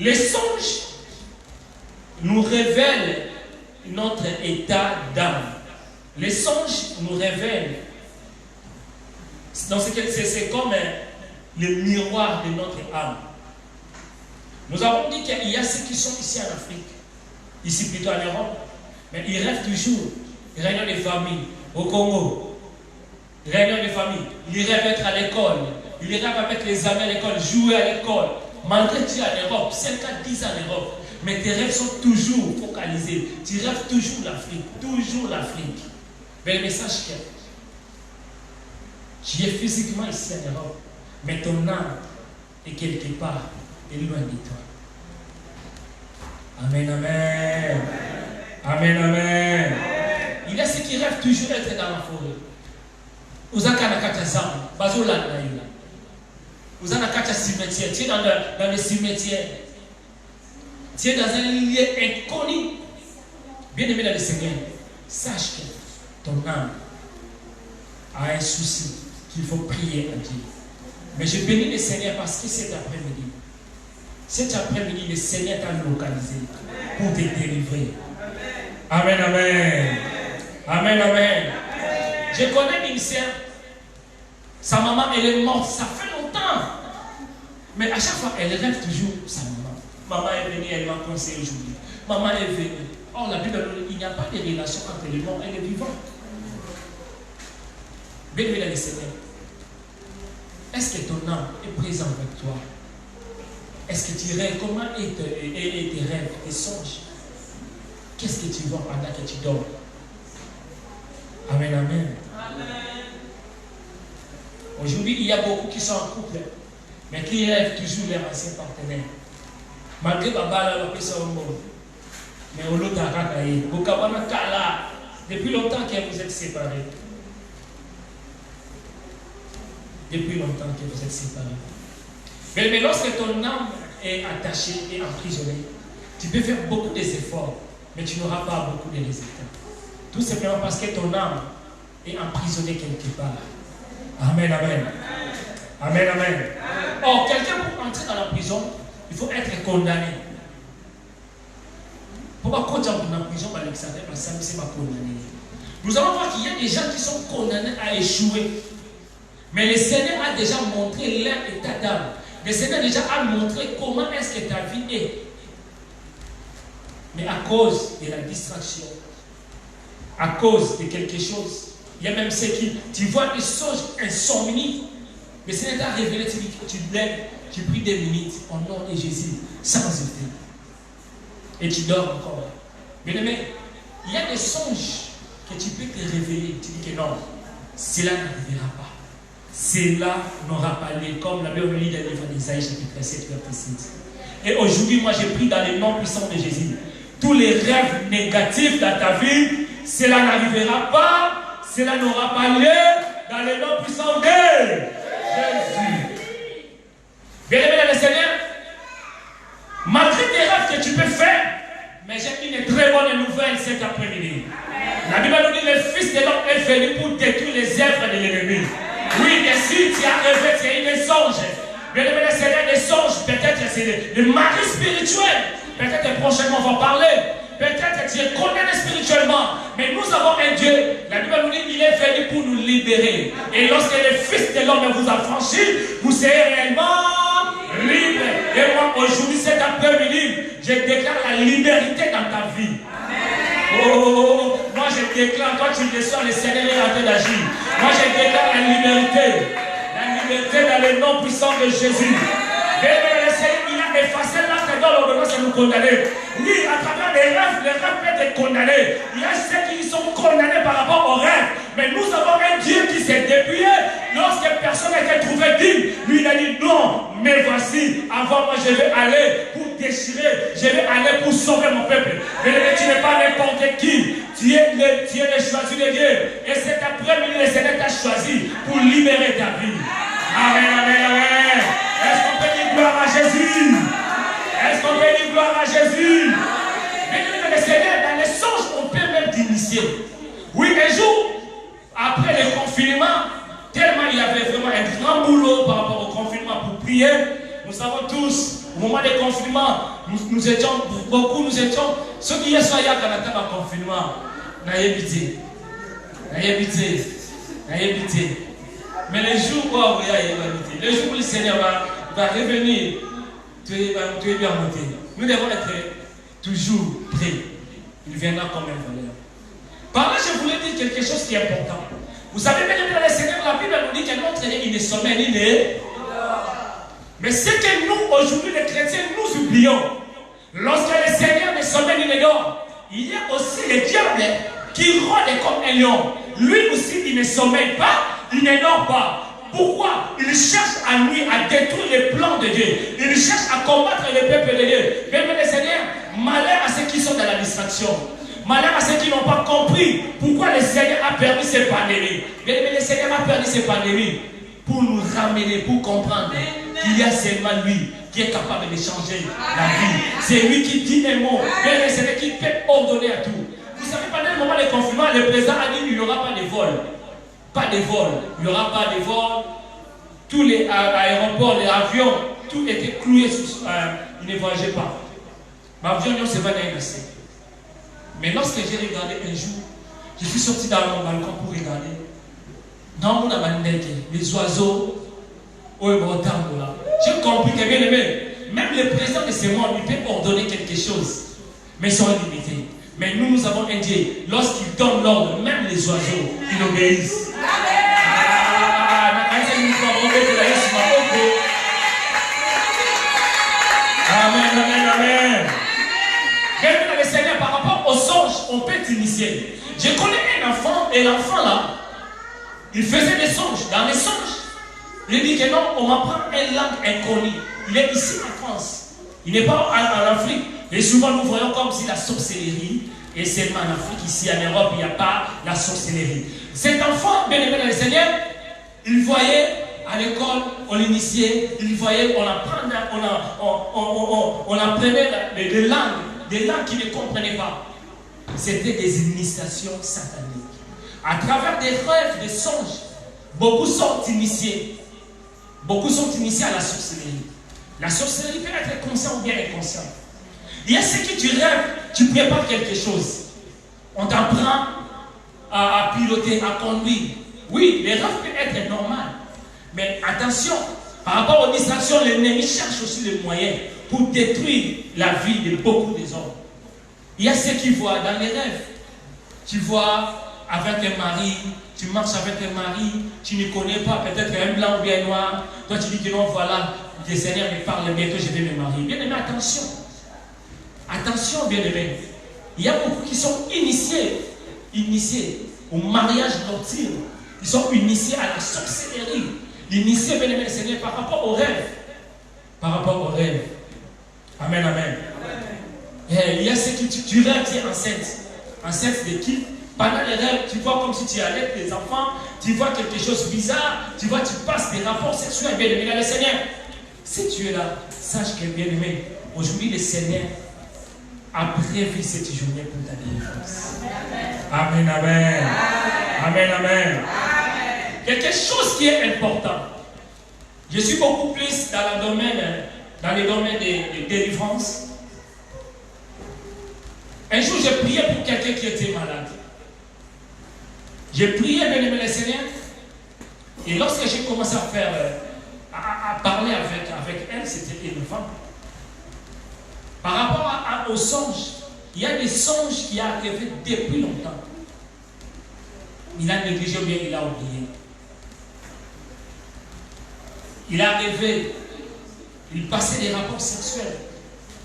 les songes nous révèlent notre état d'âme. Les songes nous révèlent. C'est comme le miroir de notre âme. Nous avons dit qu'il y a ceux qui sont ici en Afrique, ici plutôt en Europe, mais ils rêvent toujours. Réunion de famille au Congo, réunion de famille. Ils rêvent d'être à l'école, ils rêvent avec les amis à l'école, jouer à l'école. Malgré que tu es en Europe, 5 ans, 10 ans en Europe, mais tes rêves sont toujours focalisés. Tu rêves toujours l'Afrique, toujours l'Afrique. Mais le message que tu es physiquement ici en Europe, mais ton âme est quelque part et loin de toi. Amen, amen. Amen, amen. Il y a ceux qui rêvent toujours d'être dans la forêt. Vous avez un cimetière. Vous avez un cimetière. Tu es dans le cimetière. Tu es dans un lieu inconnu. Bien aimé dans le Seigneur, sache que ton âme a un souci qu'il faut prier à Dieu. Mais je bénis le Seigneur parce que cet après-midi, le Seigneur t'a localisé pour te délivrer. Amen, amen. Amen, amen. Je connais une sœur. Sa maman, elle est morte. Ça fait longtemps. Mais à chaque fois, elle rêve toujours sa maman. Maman est venue, elle m'a conseillé aujourd'hui. Maman est venue. Or, la Bible, il n'y a pas de relation entre les morts et les vivants. Béni le Seigneur. Est-ce que ton âme est présente avec toi? Est-ce que tu rêves? Comment est tes rêves, tes songes? Qu'est-ce que tu vois pendant que tu dors? Amen, amen. Amen. Aujourd'hui, il y a beaucoup qui sont en couple, mais qui rêvent toujours leur ancien partenaire. Malgré Baba, la personne au monde. Mais au lot depuis longtemps que vous êtes séparés. Depuis longtemps que vous êtes séparés. Mais lorsque ton âme est attachée et emprisonnée, tu peux faire beaucoup d'efforts, mais tu n'auras pas beaucoup de résultats. Tout simplement parce que ton âme est emprisonnée quelque part. Amen, amen. Amen, amen. Or, quelqu'un pour entrer dans la prison, il faut être condamné. Pourquoi quand tu entres dans la prison, nous allons voir qu'il y a des gens qui sont condamnés à échouer. Mais le Seigneur a déjà montré leur état d'âme. le Seigneur déjà a montré comment est-ce que ta vie est. Mais à cause de la distraction, à cause de quelque chose, il y a même ceux qui, tu vois des choses insomnies. Le Seigneur t'a révélé, tu te lèves, tu pries des minutes au nom de Jésus, sans hésiter. Et tu dors encore. Bien aimé, il y a des songes que tu peux te révéler. Tu dis que non, cela n'arrivera pas. Cela n'aura pas lieu. Comme la Bible lit dans le livre d'Isaïe, chapitre 7, verset 6. Et aujourd'hui, moi, j'ai pris dans le nom puissant de Jésus. Tous les rêves négatifs dans ta vie, cela n'arrivera pas. Cela n'aura pas lieu dans le nom puissant de Jésus. Bien aimé dans le Seigneur, malgré tes rêves que tu peux faire, mais j'ai une très bonne nouvelle cet après-midi. La Bible nous dit que le Fils de l'homme est venu pour détruire les œuvres de l'ennemi. Oui, mais si tu as rêvé, c'est des songes. Bien aimé dans le Seigneur, des songes, peut-être c'est des maris spirituels. Peut-être prochainement on va parler. Peut-être tu es condamné spirituellement. Mais nous avons un Dieu. La Bible nous dit qu'il est venu pour nous libérer. Et lorsque le Fils de l'homme vous a franchi, vous serez réellement libre. Et moi, aujourd'hui, cet après-midi, je déclare la liberté dans ta vie. Oh, moi je déclare, quand tu descends, le Seigneur est en train d'agir. Moi je déclare la liberté dans le nom puissant de Jésus. Et le Seigneur, il a effacé l'acte dans l'ordonnance et nous condamner. Oui, à travers les rêves peuvent être condamnés. Il y a ceux qui sont condamnés par rapport aux rêves. Mais nous avons un Dieu qui s'est dépouillé. Lorsque personne n'a été trouvé digne, lui il a dit non, mais voici, avant moi je vais aller pour déchirer, je vais aller pour sauver mon peuple. Mais tu n'es pas n'importe qui, tu es le choisi de Dieu. Et cet après-midi, le Seigneur t'a choisi pour libérer ta vie. Amen, amen, amen. Est-ce qu'on peut dire gloire à Jésus? Est-ce qu'on peut dire gloire à Jésus? Mais le Seigneur, dans les songes, on peut même t'initier. Oui, un jour, après le confinement, tellement il y avait vraiment un grand boulot par rapport au confinement pour prier. Nous savons tous, au moment des confinements, nous étions, ceux qui y sont là quand on attend le confinement, n'ayez pitié. Mais les jours où il y a évité, les jours où le Seigneur va revenir, tu es bien monté. Nous devons être toujours prêts. Il viendra comme un voleur. Par là, je voulais dire quelque chose qui est important. Vous savez, bien le Seigneur, la Bible nous dit que notre Seigneur, il ne sommeille ni ne. Mais ce que nous, aujourd'hui, les chrétiens, nous oublions. Lorsque le Seigneur ne sommeille ni ne dort, il y a aussi le diable qui rôde comme un lion. Lui aussi, il ne sommeille pas, il ne dort pas. Pourquoi? Il cherche à nuire, à détruire les plans de Dieu. Il cherche à combattre le peuple de Dieu. Bien le Seigneur, malheur à ceux qui sont dans la distraction. Malheur à ceux qui n'ont pas compris pourquoi le Seigneur a permis ces pandémies. Bien aimé, le Seigneur a permis ces pandémies pour nous ramener, pour comprendre qu'il y a seulement lui qui est capable de changer la vie. C'est lui qui dit un mot. Bien aimé, c'est lui qui peut ordonner à tout. Vous savez, pendant le moment de confinement, le président a dit qu'il n'y aura pas de vol. Pas de vol. Il n'y aura pas de vol. Tous les aéroports, les avions, tout était cloué. Ils ne voyageaient pas. L'avion, on se va dans un essai. Mais lorsque j'ai regardé un jour, je suis sorti dans mon balcon pour regarder. Dans mon abandonné, les oiseaux, j'ai compris que bien aimé, même le président de ce monde, il peut ordonner quelque chose, mais ils sont limités. Mais nous avons un Dieu, lorsqu'il donne l'ordre, même les oiseaux, ils obéissent. Amen, amen, amen. Bien le Seigneur, par rapport aux songes, on peut t'initier. Je connais un enfant, et l'enfant là, il faisait des songes. Dans les songes, il dit que non, on m'apprend une langue inconnue. Il est ici en France. Il n'est pas en Afrique. Et souvent, nous voyons comme si la sorcellerie est seulement en Afrique. Ici, en Europe, il n'y a pas la sorcellerie. Cet enfant, bien aimé dans le Seigneur, il voyait à l'école, on l'initiait, il voyait, on apprenait des langues qu'il ne comprenait pas. C'était des initiations sataniques. À travers des rêves, des songes, beaucoup sont initiés. Beaucoup sont initiés à la sorcellerie. La sorcellerie peut être consciente ou bien inconsciente. Il y a ce que tu rêves, tu prépares quelque chose. On t'apprend à piloter, à conduire. Oui, les rêves peuvent être normaux. Mais attention, Par rapport aux distractions, l'ennemi cherche aussi les moyens pour détruire la vie de beaucoup des hommes. Il y a ceux qui voient dans les rêves. Tu vois avec un mari, tu marches avec un mari, tu ne connais pas, peut-être un blanc ou bien un noir. Toi tu dis que non, voilà, le Seigneur me parle, bientôt je vais me marier. Bien aimé, attention. Attention, bien aimé. Il y a beaucoup qui sont initiés au mariage nocturne. Ils sont initiés à la sorcellerie. Initiés, bien aimé, le Seigneur, par rapport aux rêves. Par rapport aux rêves. Amen, amen. Et il y a ceux qui, tu rêves, tu es enceinte. Enceinte de qui? Pendant les rêves, tu vois comme si tu allais tes enfants, tu vois quelque chose de bizarre, tu vois, tu passes des rapports sexuels, bien aimé, le Seigneur. Si tu es là, sache que bien aimé, aujourd'hui le Seigneur a prévu cette journée pour ta délivrance. Amen, amen. Amen, amen. Quelque chose qui est important. Je suis beaucoup plus dans le domaine de délivrance. Un jour, j'ai prié pour quelqu'un qui était malade. J'ai prié, bien aimé le Seigneur. Et lorsque j'ai commencé à faire, à parler avec elle, c'était élevé. Par rapport aux songes, il y a des songes qui arrivent depuis longtemps. Il a négligé ou bien il a oublié. Il est arrivé, il passait des rapports sexuels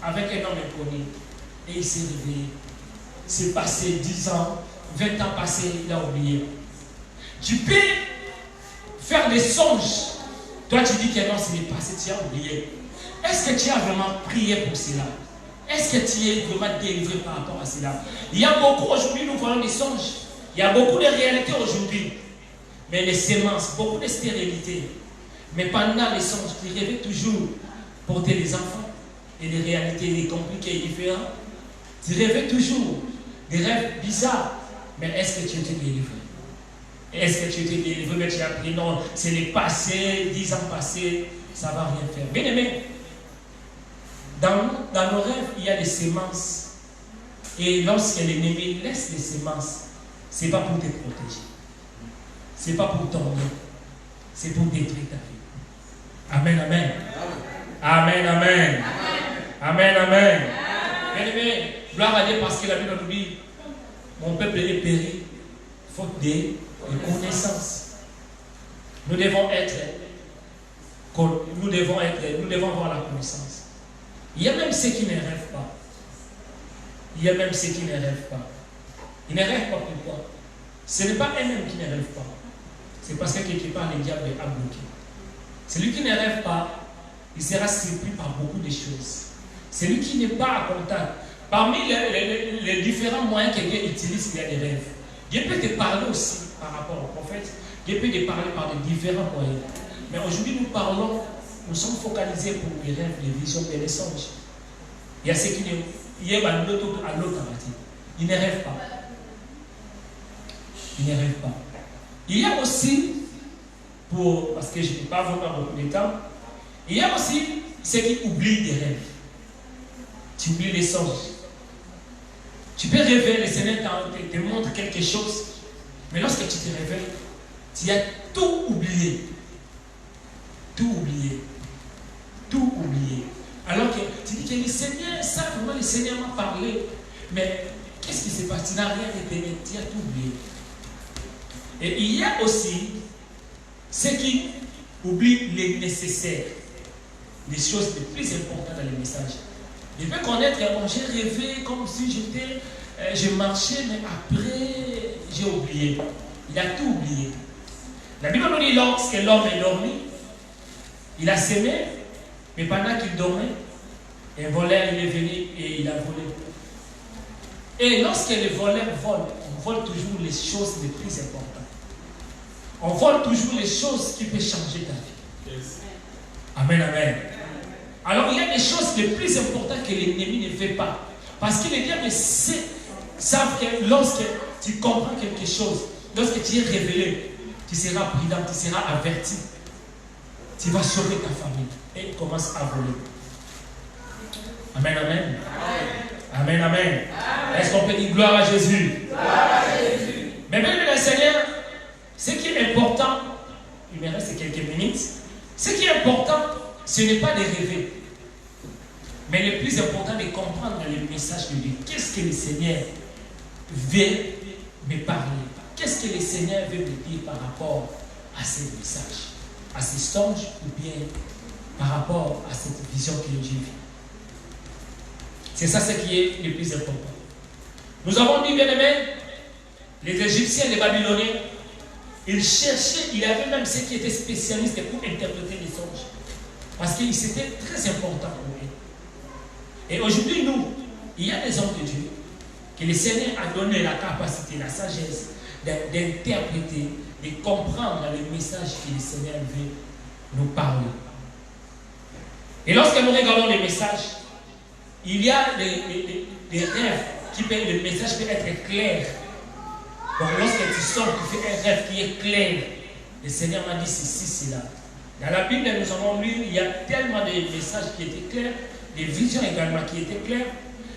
avec un homme inconnu. Et il s'est réveillé. C'est passé 10 ans, 20 ans passés, il a oublié. Tu peux faire des songes. Toi, tu dis que non, ce n'est pas passé, tu as oublié. Est-ce que tu as vraiment prié pour cela? Est-ce que tu es vraiment délivré par rapport à cela? Il y a beaucoup aujourd'hui, nous voyons des songes. Il y a beaucoup de réalités aujourd'hui. Mais les sémences, beaucoup de stérilité. Mais pendant les songes, tu rêvais toujours porter des enfants. Et des réalités, des compliquées, différentes. Tu rêvais toujours des rêves bizarres. Mais est-ce que tu étais délivré? Est-ce que tu étais délivré? Mais tu as pris non, c'est les passés, 10 ans passés, ça ne va rien faire. Bien aimé, dans nos rêves, il y a des sémences. Et lorsque l'ennemi laisse les sémences, ce n'est pas pour te protéger. Ce n'est pas pour t'emmener. C'est pour détruire ta vie. Amen, amen. Amen, amen. Amen, amen. Bien aimé, gloire à Dieu parce que la Bible nous dit, mon peuple est péri, faute de connaissances. Nous devons avoir la connaissance. Il y a même ceux qui ne rêvent pas. Il y a même ceux qui ne rêvent pas. Ils ne rêvent pas pourquoi? Ce n'est pas eux-mêmes qui ne rêvent pas. C'est parce que quelque part le diable a bloqué. Celui qui ne rêve pas, il sera surpris par beaucoup de choses. Celui qui n'est pas à contact. Parmi les différents moyens que Dieu utilise, il y a des rêves. Dieu peut te parler aussi par rapport au prophète. Dieu peut te parler par de différents moyens. Mais aujourd'hui, nous sommes focalisés pour les rêves, les visions et les songes. Il y a ceux qui ne ils ne rêvent pas. Ils ne rêvent pas. Il y a aussi, parce que je n'ai pas vraiment beaucoup de temps, il y a aussi ceux qui oublient des rêves. Tu oublies les songes. Tu peux rêver, le Seigneur te montre quelque chose, mais lorsque tu te réveilles, tu as tout oublié. Tout oublié. Tout oublié. Alors que tu dis que le Seigneur, ça vraiment le Seigneur m'a parlé, mais qu'est-ce qui s'est passé? Tu n'as rien retenu, tu as tout oublié. Et il y a aussi ceux qui oublient les nécessaires, les choses les plus importantes dans les messages. Je peux connaître, j'ai rêvé comme si je marchais, mais après, j'ai oublié. Il a tout oublié. La Bible nous dit, lorsque l'homme est dormi, il a semé, mais pendant qu'il dormait, un voleur il est venu et il a volé. Et lorsque les voleurs volent, on vole toujours les choses les plus importantes. On vole toujours les choses qui peuvent changer ta vie. Yes. Amen, amen. Alors il y a des choses les plus importantes que l'ennemi ne fait pas. Parce que les diables savent que lorsque tu comprends quelque chose, lorsque tu es révélé, tu seras prudent, tu seras averti. Tu vas sauver ta famille. Et il commence à voler. Amen, amen. Amen, amen. Est-ce qu'on peut dire gloire à Jésus? Gloire à Jésus. Mais même le Seigneur, ce qui est important, il me reste quelques minutes, Ce qui est important, ce n'est pas de rêver, mais le plus important, de comprendre le message de Dieu. Qu'est-ce que le Seigneur veut me parler? Qu'est-ce que le Seigneur veut me dire par rapport à ce message, à ces songes, ou bien par rapport à cette vision que Dieu vit? C'est ça ce qui est le plus important. Nous avons dit, bien aimés, les Égyptiens, les Babyloniens, ils cherchaient, il y avait même ceux qui étaient spécialistes pour interpréter les songes. Parce que c'était très important pour eux. Et aujourd'hui, nous, il y a des hommes de Dieu que le Seigneur a donné la capacité, la sagesse d'interpréter, de comprendre le message que le Seigneur veut nous parler. Et lorsque nous regardons les messages, il y a des rêves le message peut être clair. Donc lorsque tu sors, tu fais un rêve qui est clair. Le Seigneur m'a dit ceci, cela. Dans la Bible, nous avons lu, il y a tellement de messages qui étaient clairs, des visions également qui étaient claires,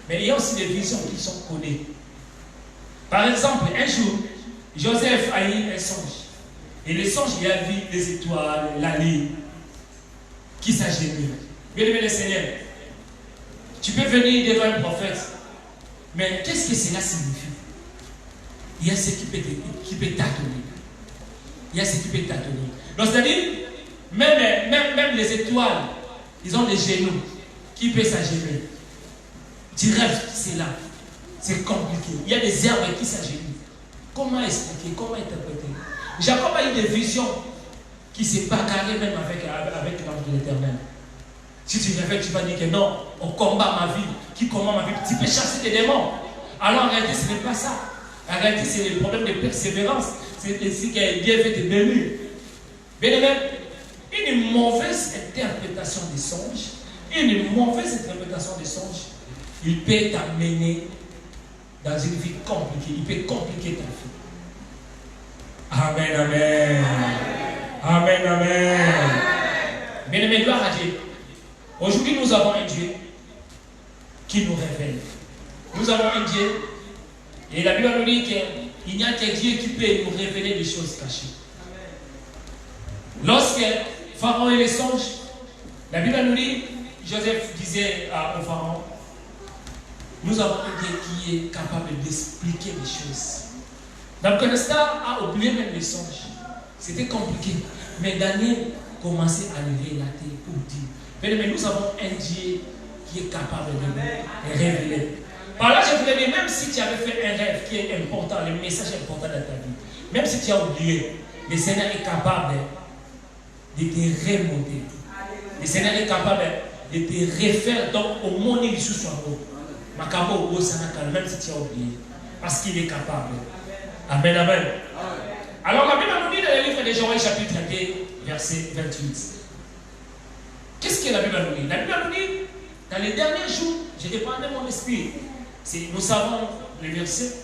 mais il y a aussi des visions qui sont connues. Par exemple, un jour, Joseph a eu un songe. Et le songe, il a vu les étoiles, la lune, qui s'agenouille. Bien aimé le Seigneur, tu peux venir devant un prophète, mais qu'est-ce que cela signifie? Il y a ce qui peut t'attendre. Il y a ce qui peut t'attendre. Donc, c'est-à-dire, même les étoiles, ils ont des genoux. Qui peut s'agenouiller? Tu rêves, c'est là. C'est compliqué. Il y a des herbes qui s'agenouillent. Comment expliquer? Comment interpréter? Jacob a eu des visions qui s'est bagarré même avec l'ange de l'Éternel. Si tu rêves, tu vas dire que non, on combat ma vie. Qui combat ma vie? Tu peux chasser des démons. Alors en réalité, ce n'est pas ça. En réalité, c'est le problème de persévérance. C'est ainsi que Dieu veut te bénir. Bien aimé, une mauvaise interprétation des songes, il peut t'amener dans une vie compliquée. Il peut compliquer ta vie. Amen, amen. Amen, amen. Bien aimé, gloire à Dieu. Aujourd'hui, nous avons un Dieu qui nous révèle. Nous avons un Dieu, et la Bible nous dit qu'il n'y a qu'un Dieu qui peut nous révéler des choses cachées. Lorsque Pharaon et les songes, la Bible nous dit, Joseph disait au Pharaon, nous avons un Dieu qui est capable d'expliquer les choses. Nabuchodonosor a oublié même les songes. C'était compliqué. Mais Daniel commençait à le relater pour dire, mais nous avons un Dieu qui est capable de nous révéler. Par là, je voulais dire, même si tu avais fait un rêve qui est important, le message est important dans ta vie, même si tu as oublié, le Seigneur est capable de te remonter. Le Seigneur est capable de te refaire donc au monde du sous-soir. Même si tu as oublié. Parce qu'il est capable. Amen, amen. Alors la Bible nous dit dans le livre de Joël chapitre 2, verset 28. Qu'est-ce que la Bible nous dit? La Bible nous dit, dans les derniers jours, je répandrai mon esprit. Nous savons le verset.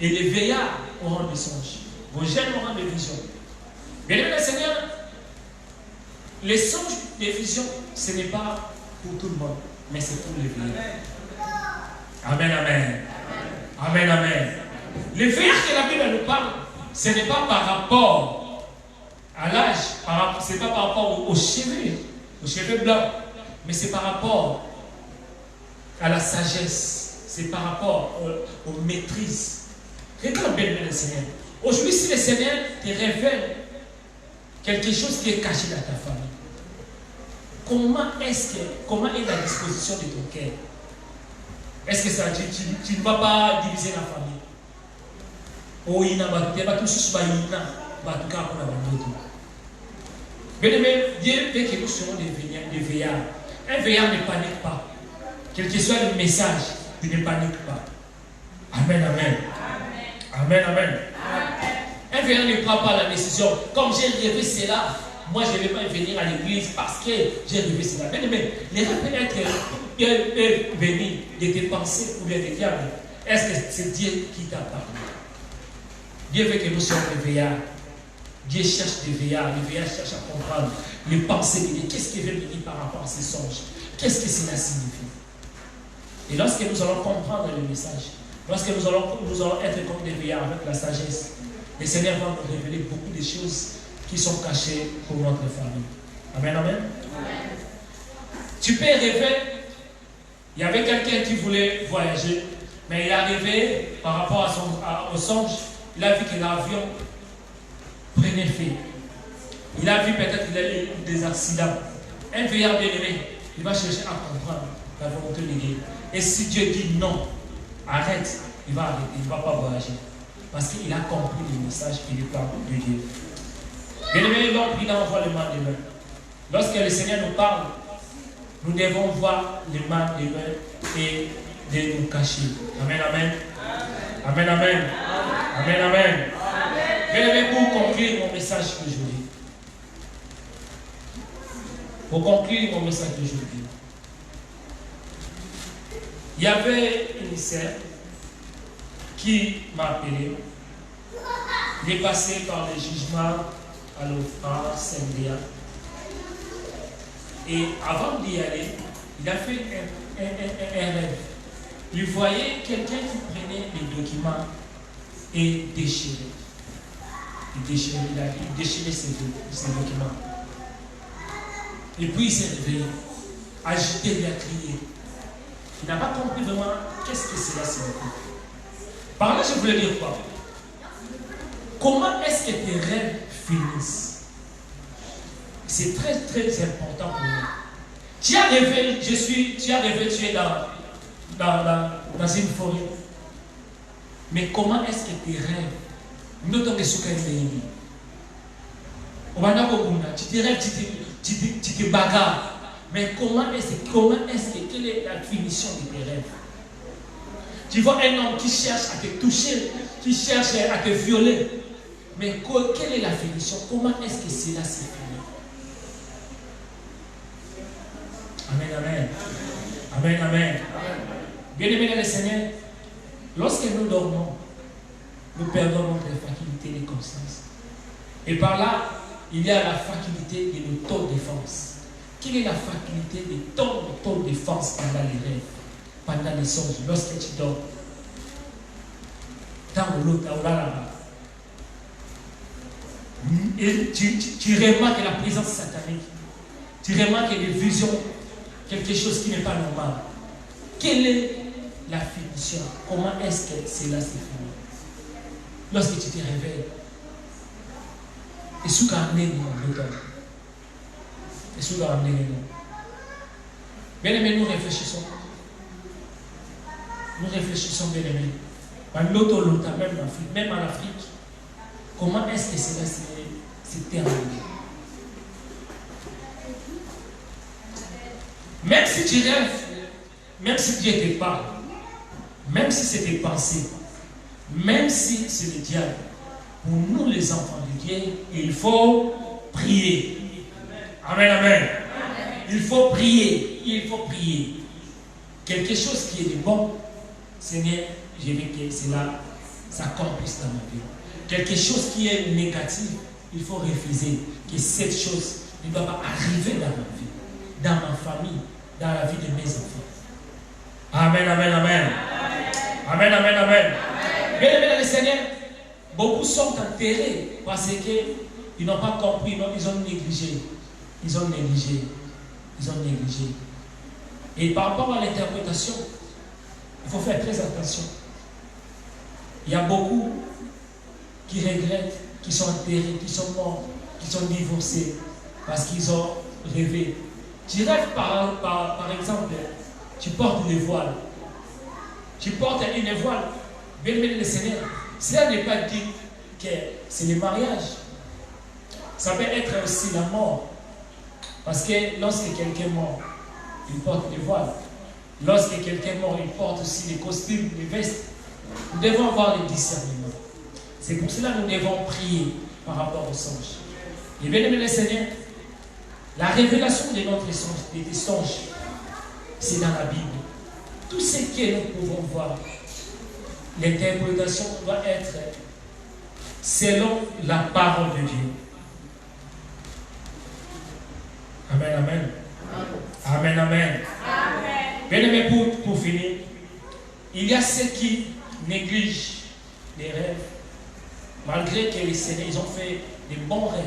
Et les veillards auront des songes. Vos jeunes auront des visions. Bien aimé le Seigneur, les songes des visions, ce n'est pas pour tout le monde, mais c'est pour les veillards. Amen, amen. Amen, amen. Les veillards que la Bible nous parle, ce n'est pas par rapport à l'âge, ce n'est pas par rapport aux cheveux blancs, mais c'est par rapport à la sagesse, c'est par rapport aux maîtrises. Regarde bien le Seigneur. Aujourd'hui, si le Seigneur te révèle quelque chose qui est caché dans ta famille, comment est la disposition de ton cœur? Est-ce que ça, tu ne vas pas diviser la famille? Oh, il n'y a pas tout ce qui bien aimé, Dieu veut que nous serons des veillards. Un veillard ne panique pas. Quel que soit le message, il ne panique pas. Amen, amen. Amen, amen. Un veillard ne prend pas la décision. Comme j'ai rêvé cela, moi je ne vais pas venir à l'église parce que j'ai rêvé cela. Bien aimé, les rêves peuvent venir de tes pensées ou de tes diables. Est-ce que c'est Dieu qui t'a parlé? Dieu veut que nous soyons des veillards. Dieu cherche des veillards. Les veillards cherchent à comprendre les pensées de Dieu. Qu'est-ce qu'il veut me dire par rapport à ces songes? Qu'est-ce que cela signifie? Et lorsque nous allons comprendre le message, lorsque nous allons être comme des veillards avec la sagesse, le Seigneur va nous révéler beaucoup de choses qui sont cachés pour notre famille. Amen, amen. Tu peux rêver. Il y avait quelqu'un qui voulait voyager, mais il est arrivé par rapport au songe, il a vu que l'avion prenait feu. Il a vu peut-être qu'il a eu des accidents. Un vieillard bien-aimé, il va chercher à comprendre la volonté de Dieu. Et si Dieu dit non, arrête, il va arrêter, il ne va pas voyager. Parce qu'il a compris le message et le plan de Dieu. Bien-aimé, l'homme prie d'envoie le mal de l'homme. Lorsque le Seigneur nous parle, nous devons voir le mal de l'homme et de nous cacher. Amen, amen. Amen, amen. Amen, amen. Bien-aimé, pour conclure mon message d'aujourd'hui. Pour conclure mon message d'aujourd'hui. Il y avait une sœur qui m'a appelé. Il est passé par le jugement à l'Ofra, Saint-Léa. Et avant d'y aller, il a fait un rêve. Il voyait quelqu'un qui prenait les documents et déchirait. Il déchirait ses documents. Et puis il s'est réveillé, agité, il a crié. Il n'a pas compris vraiment qu'est-ce que cela signifie. Par là, je voulais dire quoi? Comment est-ce que tes rêves finissent? C'est très très important pour nous. Tu as rêvé, tu es dans une forêt. Mais comment est-ce que tes rêves, nous t'en tu te rêves, tu te bagarres. Mais quelle est la finition de tes rêves? Tu vois un homme qui cherche à te toucher, qui cherche à te violer. Mais quelle est la finition? Comment est-ce que cela s'est fini? Amen, amen. Amen, amen. Bien-aimés dans le Seigneur, lorsque nous dormons, nous perdons notre faculté de conscience. Et par là, il y a la faculté de l'autodéfense. Quelle est la faculté de ton autodéfense pendant les rêves, pendant les songes, lorsque tu dors? Et tu remarques la présence satanique. Tu remarques les visions, quelque chose qui n'est pas normal. Quelle est la finition? Comment est-ce que cela s'est fini? Lorsque tu te réveilles, et sous amené le temps. Et sous amené le temps. Bien aimés, nous réfléchissons. Nous réfléchissons, bien aimés. Même en Afrique, comment est-ce que cela s'est terminé? Même si tu rêves, même si Dieu te parle, même si c'est tes pensées, même si c'est le diable, pour nous les enfants de Dieu, il faut prier. Amen, amen. Il faut prier, il faut prier. Quelque chose qui est de bon, Seigneur, je veux que cela s'accomplisse dans ma vie. Quelque chose qui est négatif, il faut refuser que cette chose ne doit pas arriver dans ma vie, dans ma famille, dans la vie de mes enfants. Amen, amen, amen. Amen, amen, amen. Bien aimé le Seigneur, beaucoup sont enterrés parce qu'ils n'ont pas compris, ils ont négligé. Ils ont négligé. Ils ont négligé. Et par rapport à l'interprétation, il faut faire très attention. Il y a beaucoup qui regrettent, qui sont enterrés, qui sont morts, qui sont divorcés parce qu'ils ont rêvé. Tu rêves par exemple, tu portes des voiles. Tu portes une voile. Bien aimé le Seigneur. Cela n'est pas dit que c'est le mariage. Ça peut être aussi la mort. Parce que lorsque quelqu'un est mort, il porte des voiles. Lorsque quelqu'un est mort, il porte aussi des costumes, des vestes. Nous devons avoir le discernement. C'est pour cela que nous devons prier par rapport aux songes. Et bien aimé le Seigneur, la révélation de notre songe, des songes, c'est dans la Bible. Tout ce que nous pouvons voir, l'interprétation doit être selon la parole de Dieu. Amen, amen. Amen, amen. Bien aimé, pour finir, il y a ceux qui négligent les rêves, malgré que les Seigneurs, ils ont fait des bons rêves.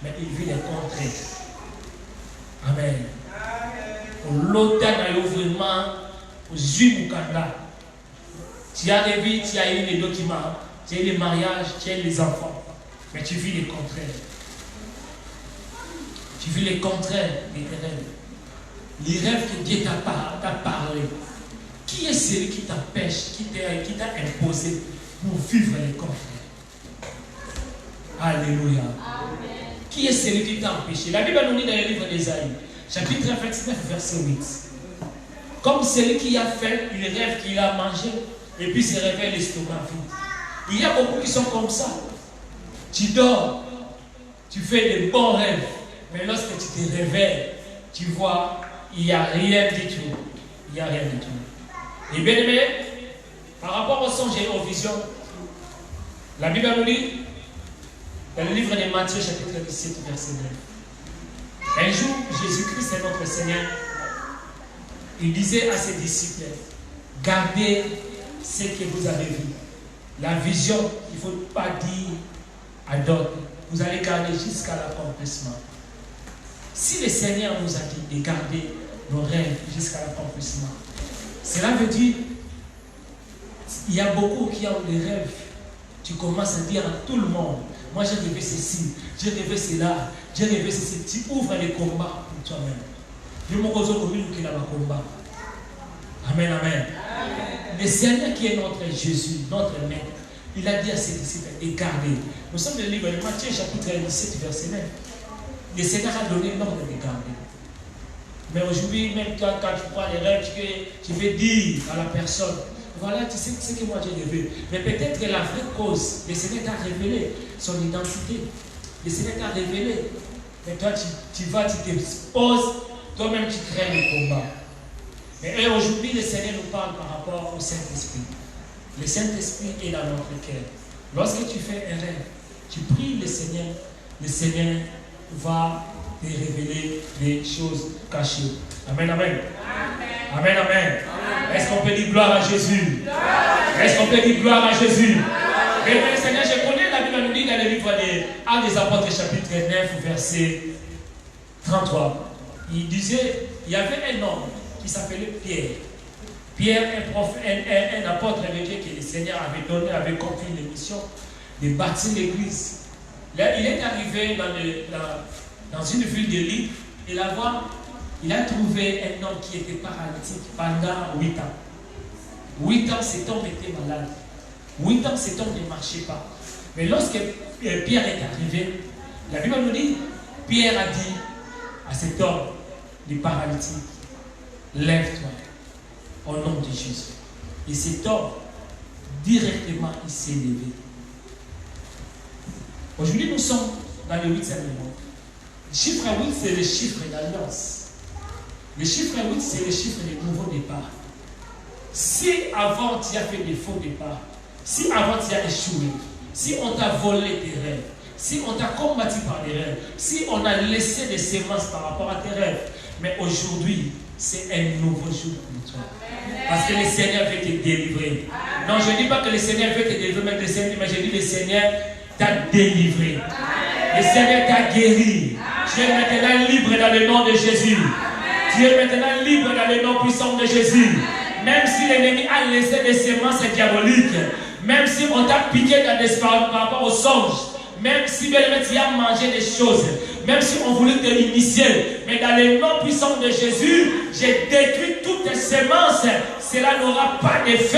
mais il vit les contraires. Amen. L'autre n'a vraiment Mukanda. Tu as des vies, tu as eu les documents, tu as eu les mariages, tu as eu les enfants, mais tu vis les contraires. Tu vis les contraires de tes rêves. Les rêves que Dieu t'a parlé. Qui est celui qui t'empêche, qui t'a imposé pour vivre les contraires? Alléluia. Amen. Qui est celui qui t'a empêché? La Bible nous dit dans le livre d'Ésaïe, chapitre 29, verset 8. Comme celui qui a fait, il rêve qu'il a mangé, et puis se réveille l'estomac vide. Il y a beaucoup qui sont comme ça. Tu dors, tu fais des bons rêves, mais lorsque tu te réveilles, tu vois, il n'y a rien du tout. Il n'y a rien du tout. Et bien aimé, par rapport aux songes et aux visions, la Bible nous dit, dans le livre de Matthieu, chapitre 17, verset 9. Un jour, Jésus-Christ est notre Seigneur. Il disait à ses disciples, gardez ce que vous avez vu. La vision, il ne faut pas dire à d'autres. Vous allez garder jusqu'à l'accomplissement. Si le Seigneur nous a dit de garder nos rêves jusqu'à l'accomplissement, cela veut dire il y a beaucoup qui ont des rêves. Tu commences à dire à tout le monde, moi j'ai rêvé ceci, j'ai rêvé cela, j'ai rêvé ceci. Tu ouvres les combats pour toi-même. Je me retrouve comme une qui a un combat. Amen, amen. Le Seigneur qui est notre Jésus, notre Maître, il a dit à ses disciples de garder. Nous sommes dans le livre de Matthieu, chapitre 17, verset 9. Le Seigneur a donné l'ordre de garder. Mais aujourd'hui, même toi, quand tu prends les rêves, tu veux dire à la personne, voilà, tu sais ce que moi j'ai rêvé. Mais peut-être que la vraie cause, le Seigneur t'a révélé son identité. Le Seigneur t'a révélé. Mais toi, tu vas, tu t'exposes, toi-même tu crées le combat. Mais aujourd'hui, le Seigneur nous parle par rapport au Saint-Esprit. Le Saint-Esprit est dans notre cœur. Lorsque tu fais un rêve, tu pries le Seigneur va te révéler des choses cachées. Amen, amen. Amen, amen. Est-ce qu'on peut dire gloire à Jésus? Est-ce qu'on peut dire gloire à Jésus? Et le Seigneur, je connais la Bible nous dit dans le livre des Actes des Apôtres, chapitre 9, verset 33. Il disait, il y avait un homme qui s'appelait Pierre. Pierre, un apôtre de Dieu que le Seigneur avait donné, avait confié une mission de bâtir l'église. Là, il est arrivé dans une ville de Lille et là-bas, il a trouvé un homme qui était paralytique pendant 8 ans. 8 ans, cet homme était malade. 8 ans, cet homme ne marchait pas. Mais lorsque Pierre est arrivé, la Bible nous dit, Pierre a dit à cet homme, le paralytique, lève-toi au nom de Jésus. Et cet homme, directement, il s'est levé. Aujourd'hui, nous sommes dans le 8e mois. Le chiffre 8, c'est le chiffre d'alliance. Le chiffre 8, c'est le chiffre de nouveau départ. Si avant tu as fait des faux départs, si avant tu as échoué, si on t'a volé tes rêves, si on t'a combattu par des rêves, si on a laissé des semences par rapport à tes rêves, mais aujourd'hui, c'est un nouveau jour pour toi. Parce que le Seigneur veut te délivrer. Non, je ne dis pas que le Seigneur veut te délivrer, mais je dis que le Seigneur t'a délivré. Le Seigneur t'a guéri. Tu es maintenant libre dans le nom de Jésus. Tu es maintenant libre dans le nom puissant de Jésus. Même si l'ennemi a laissé des semences diaboliques, même si on t'a piqué dans des par rapport aux songes, même si tu as mangé des choses, même si on voulait te initier, mais dans le nom puissant de Jésus, j'ai détruit toutes tes semences. Cela n'aura pas d'effet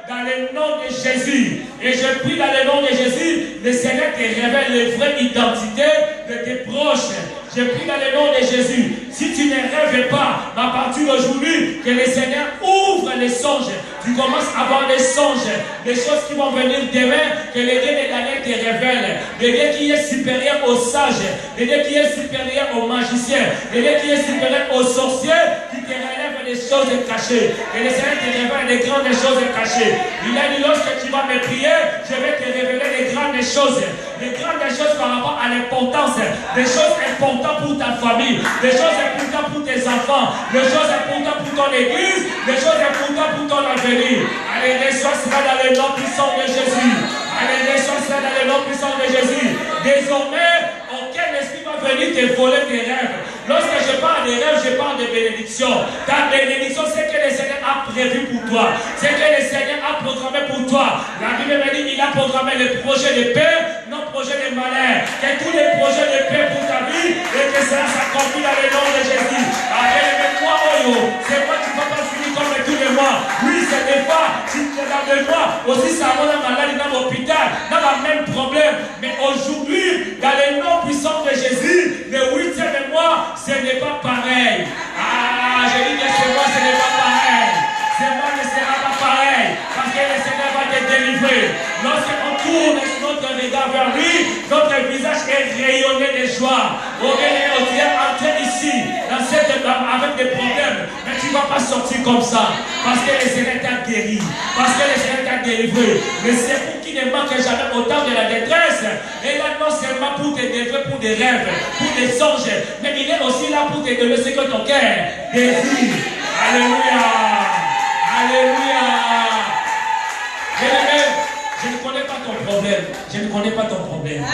dans le nom de Jésus. Et je prie dans le nom de Jésus, le Seigneur te révèle la vraie identité de tes proches. Je prie dans le nom de Jésus. Si tu ne rêves pas, à partir d'aujourd'hui, que le Seigneur ouvre les songes. Tu commences à avoir des songes, des choses qui vont venir demain, que le Dieu de Daniel te révèle. Le Dieu qui est supérieur aux sages, le Dieu qui est supérieur aux magiciens, le Dieu qui est supérieur aux sorciers, qui te relève des choses cachées. Et le Seigneur te révèle des grandes choses cachées. Il a dit, lorsque tu vas me prier, je vais te révéler des grandes choses. Des grandes choses par rapport à l'importance, des choses importantes pour ta famille, des choses importantes pour tes enfants, des choses importantes pour ton église, des choses importantes pour ton avenir. Allez, reçois cela dans le nom puissant de Jésus. Allez, reçois cela dans le nom puissant de Jésus. Désormais, aucun esprit venir te voler tes rêves. Lorsque je parle des rêves, je parle de bénédiction. Ta bénédiction, c'est que le Seigneur a prévu pour toi. C'est que le Seigneur a programmé pour toi. La Bible me dit qu'il a programmé le projet de paix, non projet de malheur. Que tous les projets de paix pour ta vie et que cela s'accomplit dans le nom de Jésus. Avec moi, c'est moi qui ne vas pas finir comme tous les mois. Oui, c'est des fois, si tu es dans le mois, aussi ça va dans malade dans l'hôpital, dans le même problème. Mais aujourd'hui, dans le nom puissant de Jésus, le 8e mois, ce n'est pas pareil. Ah, je dis que c'est moi, ce n'est pas pareil. C'est moi, ne sera pas pareil. Parce que le Seigneur va te délivrer. Lorsqu'on tourne notre regard vers lui, notre visage est rayonné de joie. On est entré ici, dans cette avec des problèmes. Mais tu ne vas pas sortir comme ça. Parce que le Seigneur t'a guéri. Parce que le Seigneur t'a délivré. Mais c'est pour qui ne manque jamais autant de la détresse. Et là, non seulement pour te délivrer pour des rêves, pour des songes, mais il est aussi là pour te donner ce que ton cœur désire. Alléluia. Alléluia. Je ne connais pas ton problème. Je ne connais pas ton problème.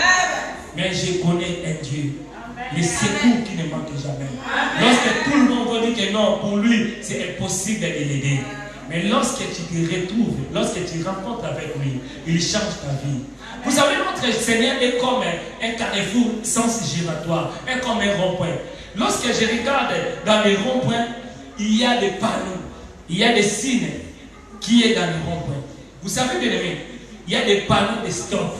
Mais je connais un Dieu. Le secours qui ne manque jamais. Lorsque tout le monde va dire que non, pour lui, c'est impossible de l'aider. Mais lorsque tu te retrouves, lorsque tu rencontres avec lui, il change ta vie. Vous savez, notre Seigneur est comme un carrefour sens giratoire, est comme un rond-point. Lorsque je regarde dans les ronds-points, il y a des panneaux, il y a des signes qui est dans les ronds-points. Vous savez, bien aimé, il y a des panneaux de stop,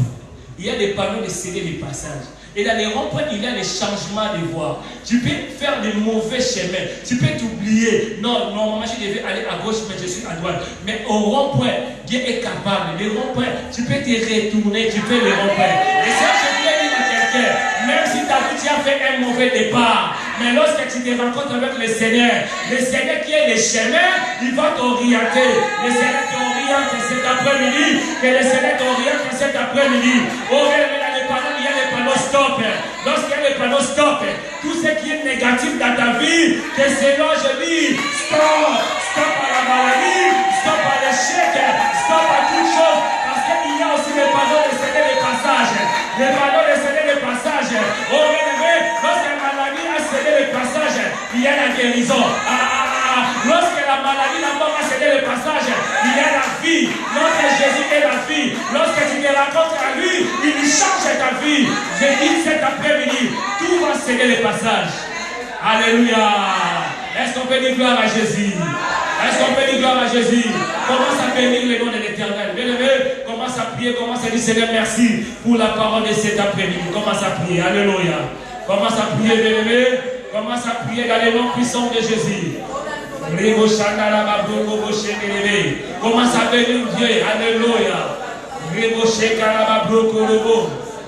il y a des panneaux de céder les passages. Et dans les ronds-points, il y a des changements de voie. Tu peux faire des mauvais chemins. Tu peux t'oublier. Non, normalement, je devais aller à gauche, mais je suis à droite. Mais au rond-point, Dieu est capable. Les ronds-points, tu peux te retourner, tu fais les ronds-points. Et ça, je peux dire à quelqu'un, même si tu as fait un mauvais départ, mais lorsque tu te rencontres avec le Seigneur qui est le chemin, il va t'orienter. Le Seigneur t'oriente cet après-midi. Que le Seigneur t'oriente cet après-midi. Il y a les panneaux stop. Lorsqu'il y a les panneaux stop, tout ce qui est négatif dans ta vie, que Seigneur, je dis stop. Stop à la maladie, stop à l'échec, stop à toute chose. Parce qu'il y a aussi les panneaux de céder les passages. Les panneaux de céder les passages. Oh, bien, lorsque la maladie a cédé les passages, il y a la guérison. Lorsque la maladie, la mort a cédé le passage, il y a la vie. Lorsque Jésus est la vie, lorsque tu te rencontres à lui, il change ta vie. Je dis cet après-midi, tout va céder le passage. Alléluia. Est-ce qu'on peut dire gloire à Jésus? Est-ce qu'on peut dire gloire à Jésus? Commence à bénir le nom de l'Éternel. Bien-aimé, commence à prier, commence à dire Seigneur, merci pour la parole de cet après-midi. Commence à prier. Alléluia. Commence à prier, bien-aimé. Commence à prier dans le nom puissant de Jésus. Commence à bénir Dieu. Alléluia.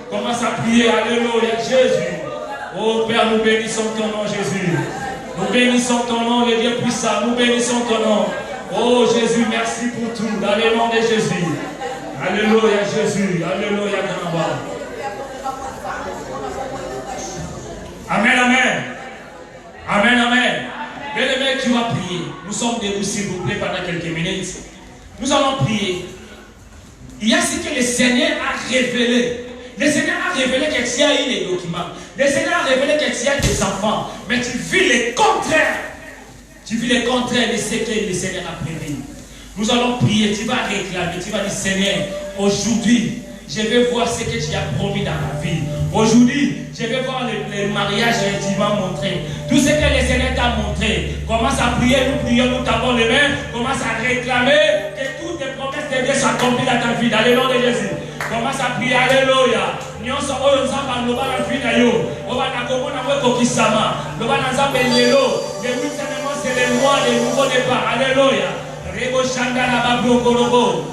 Commence à prier. Alléluia. Jésus. Oh Père, nous bénissons ton nom, Jésus. Nous bénissons ton nom, le Dieu puissant. Nous bénissons ton nom. Oh Jésus, merci pour tout. Dans le nom de Jésus. Alléluia, Jésus. Alléluia, grand roi. Amen, amen. Amen, amen. Bien-aimé, tu vas prier. Nous sommes debout, s'il vous plaît, pendant quelques minutes. Nous allons prier. Il y a ce que le Seigneur a révélé. Le Seigneur a révélé que tu as eu les documents. Le Seigneur a révélé que tu as des enfants. Mais tu vis le contraire. Tu vis le contraire de ce que le Seigneur a prévu. Nous allons prier. Tu vas réclamer. Tu vas dire, Seigneur, aujourd'hui, je vais voir ce que tu as promis dans ma vie. Aujourd'hui, je vais voir le mariage que tu m'as montré. Tout ce que le Seigneur t'a montré. Commence à prier, nous prions, nous tapons les mains. Commence à réclamer que toutes les promesses de Dieu s'accomplissent dans ta vie, dans le nom de Jésus. Commence à prier, alléluia. Nous sommes au Zamba, nous allons la vie d'ailleurs. On va la commander avec Kokisama. Nous allons la Zamba Lélo. Le 8e mois, c'est le mois de nouveau départ. Alléluia. Rebo Shandana Bablo Korobo.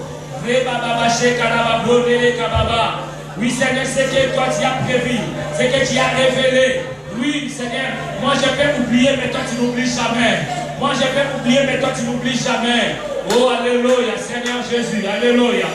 Oui, Seigneur, c'est que toi tu as prévu, c'est que tu as révélé. Oui, Seigneur, moi je peux oublier, mais toi tu n'oublies jamais. Moi je peux oublier, mais toi tu n'oublies jamais. Oh, alléluia, Seigneur Jésus, alléluia.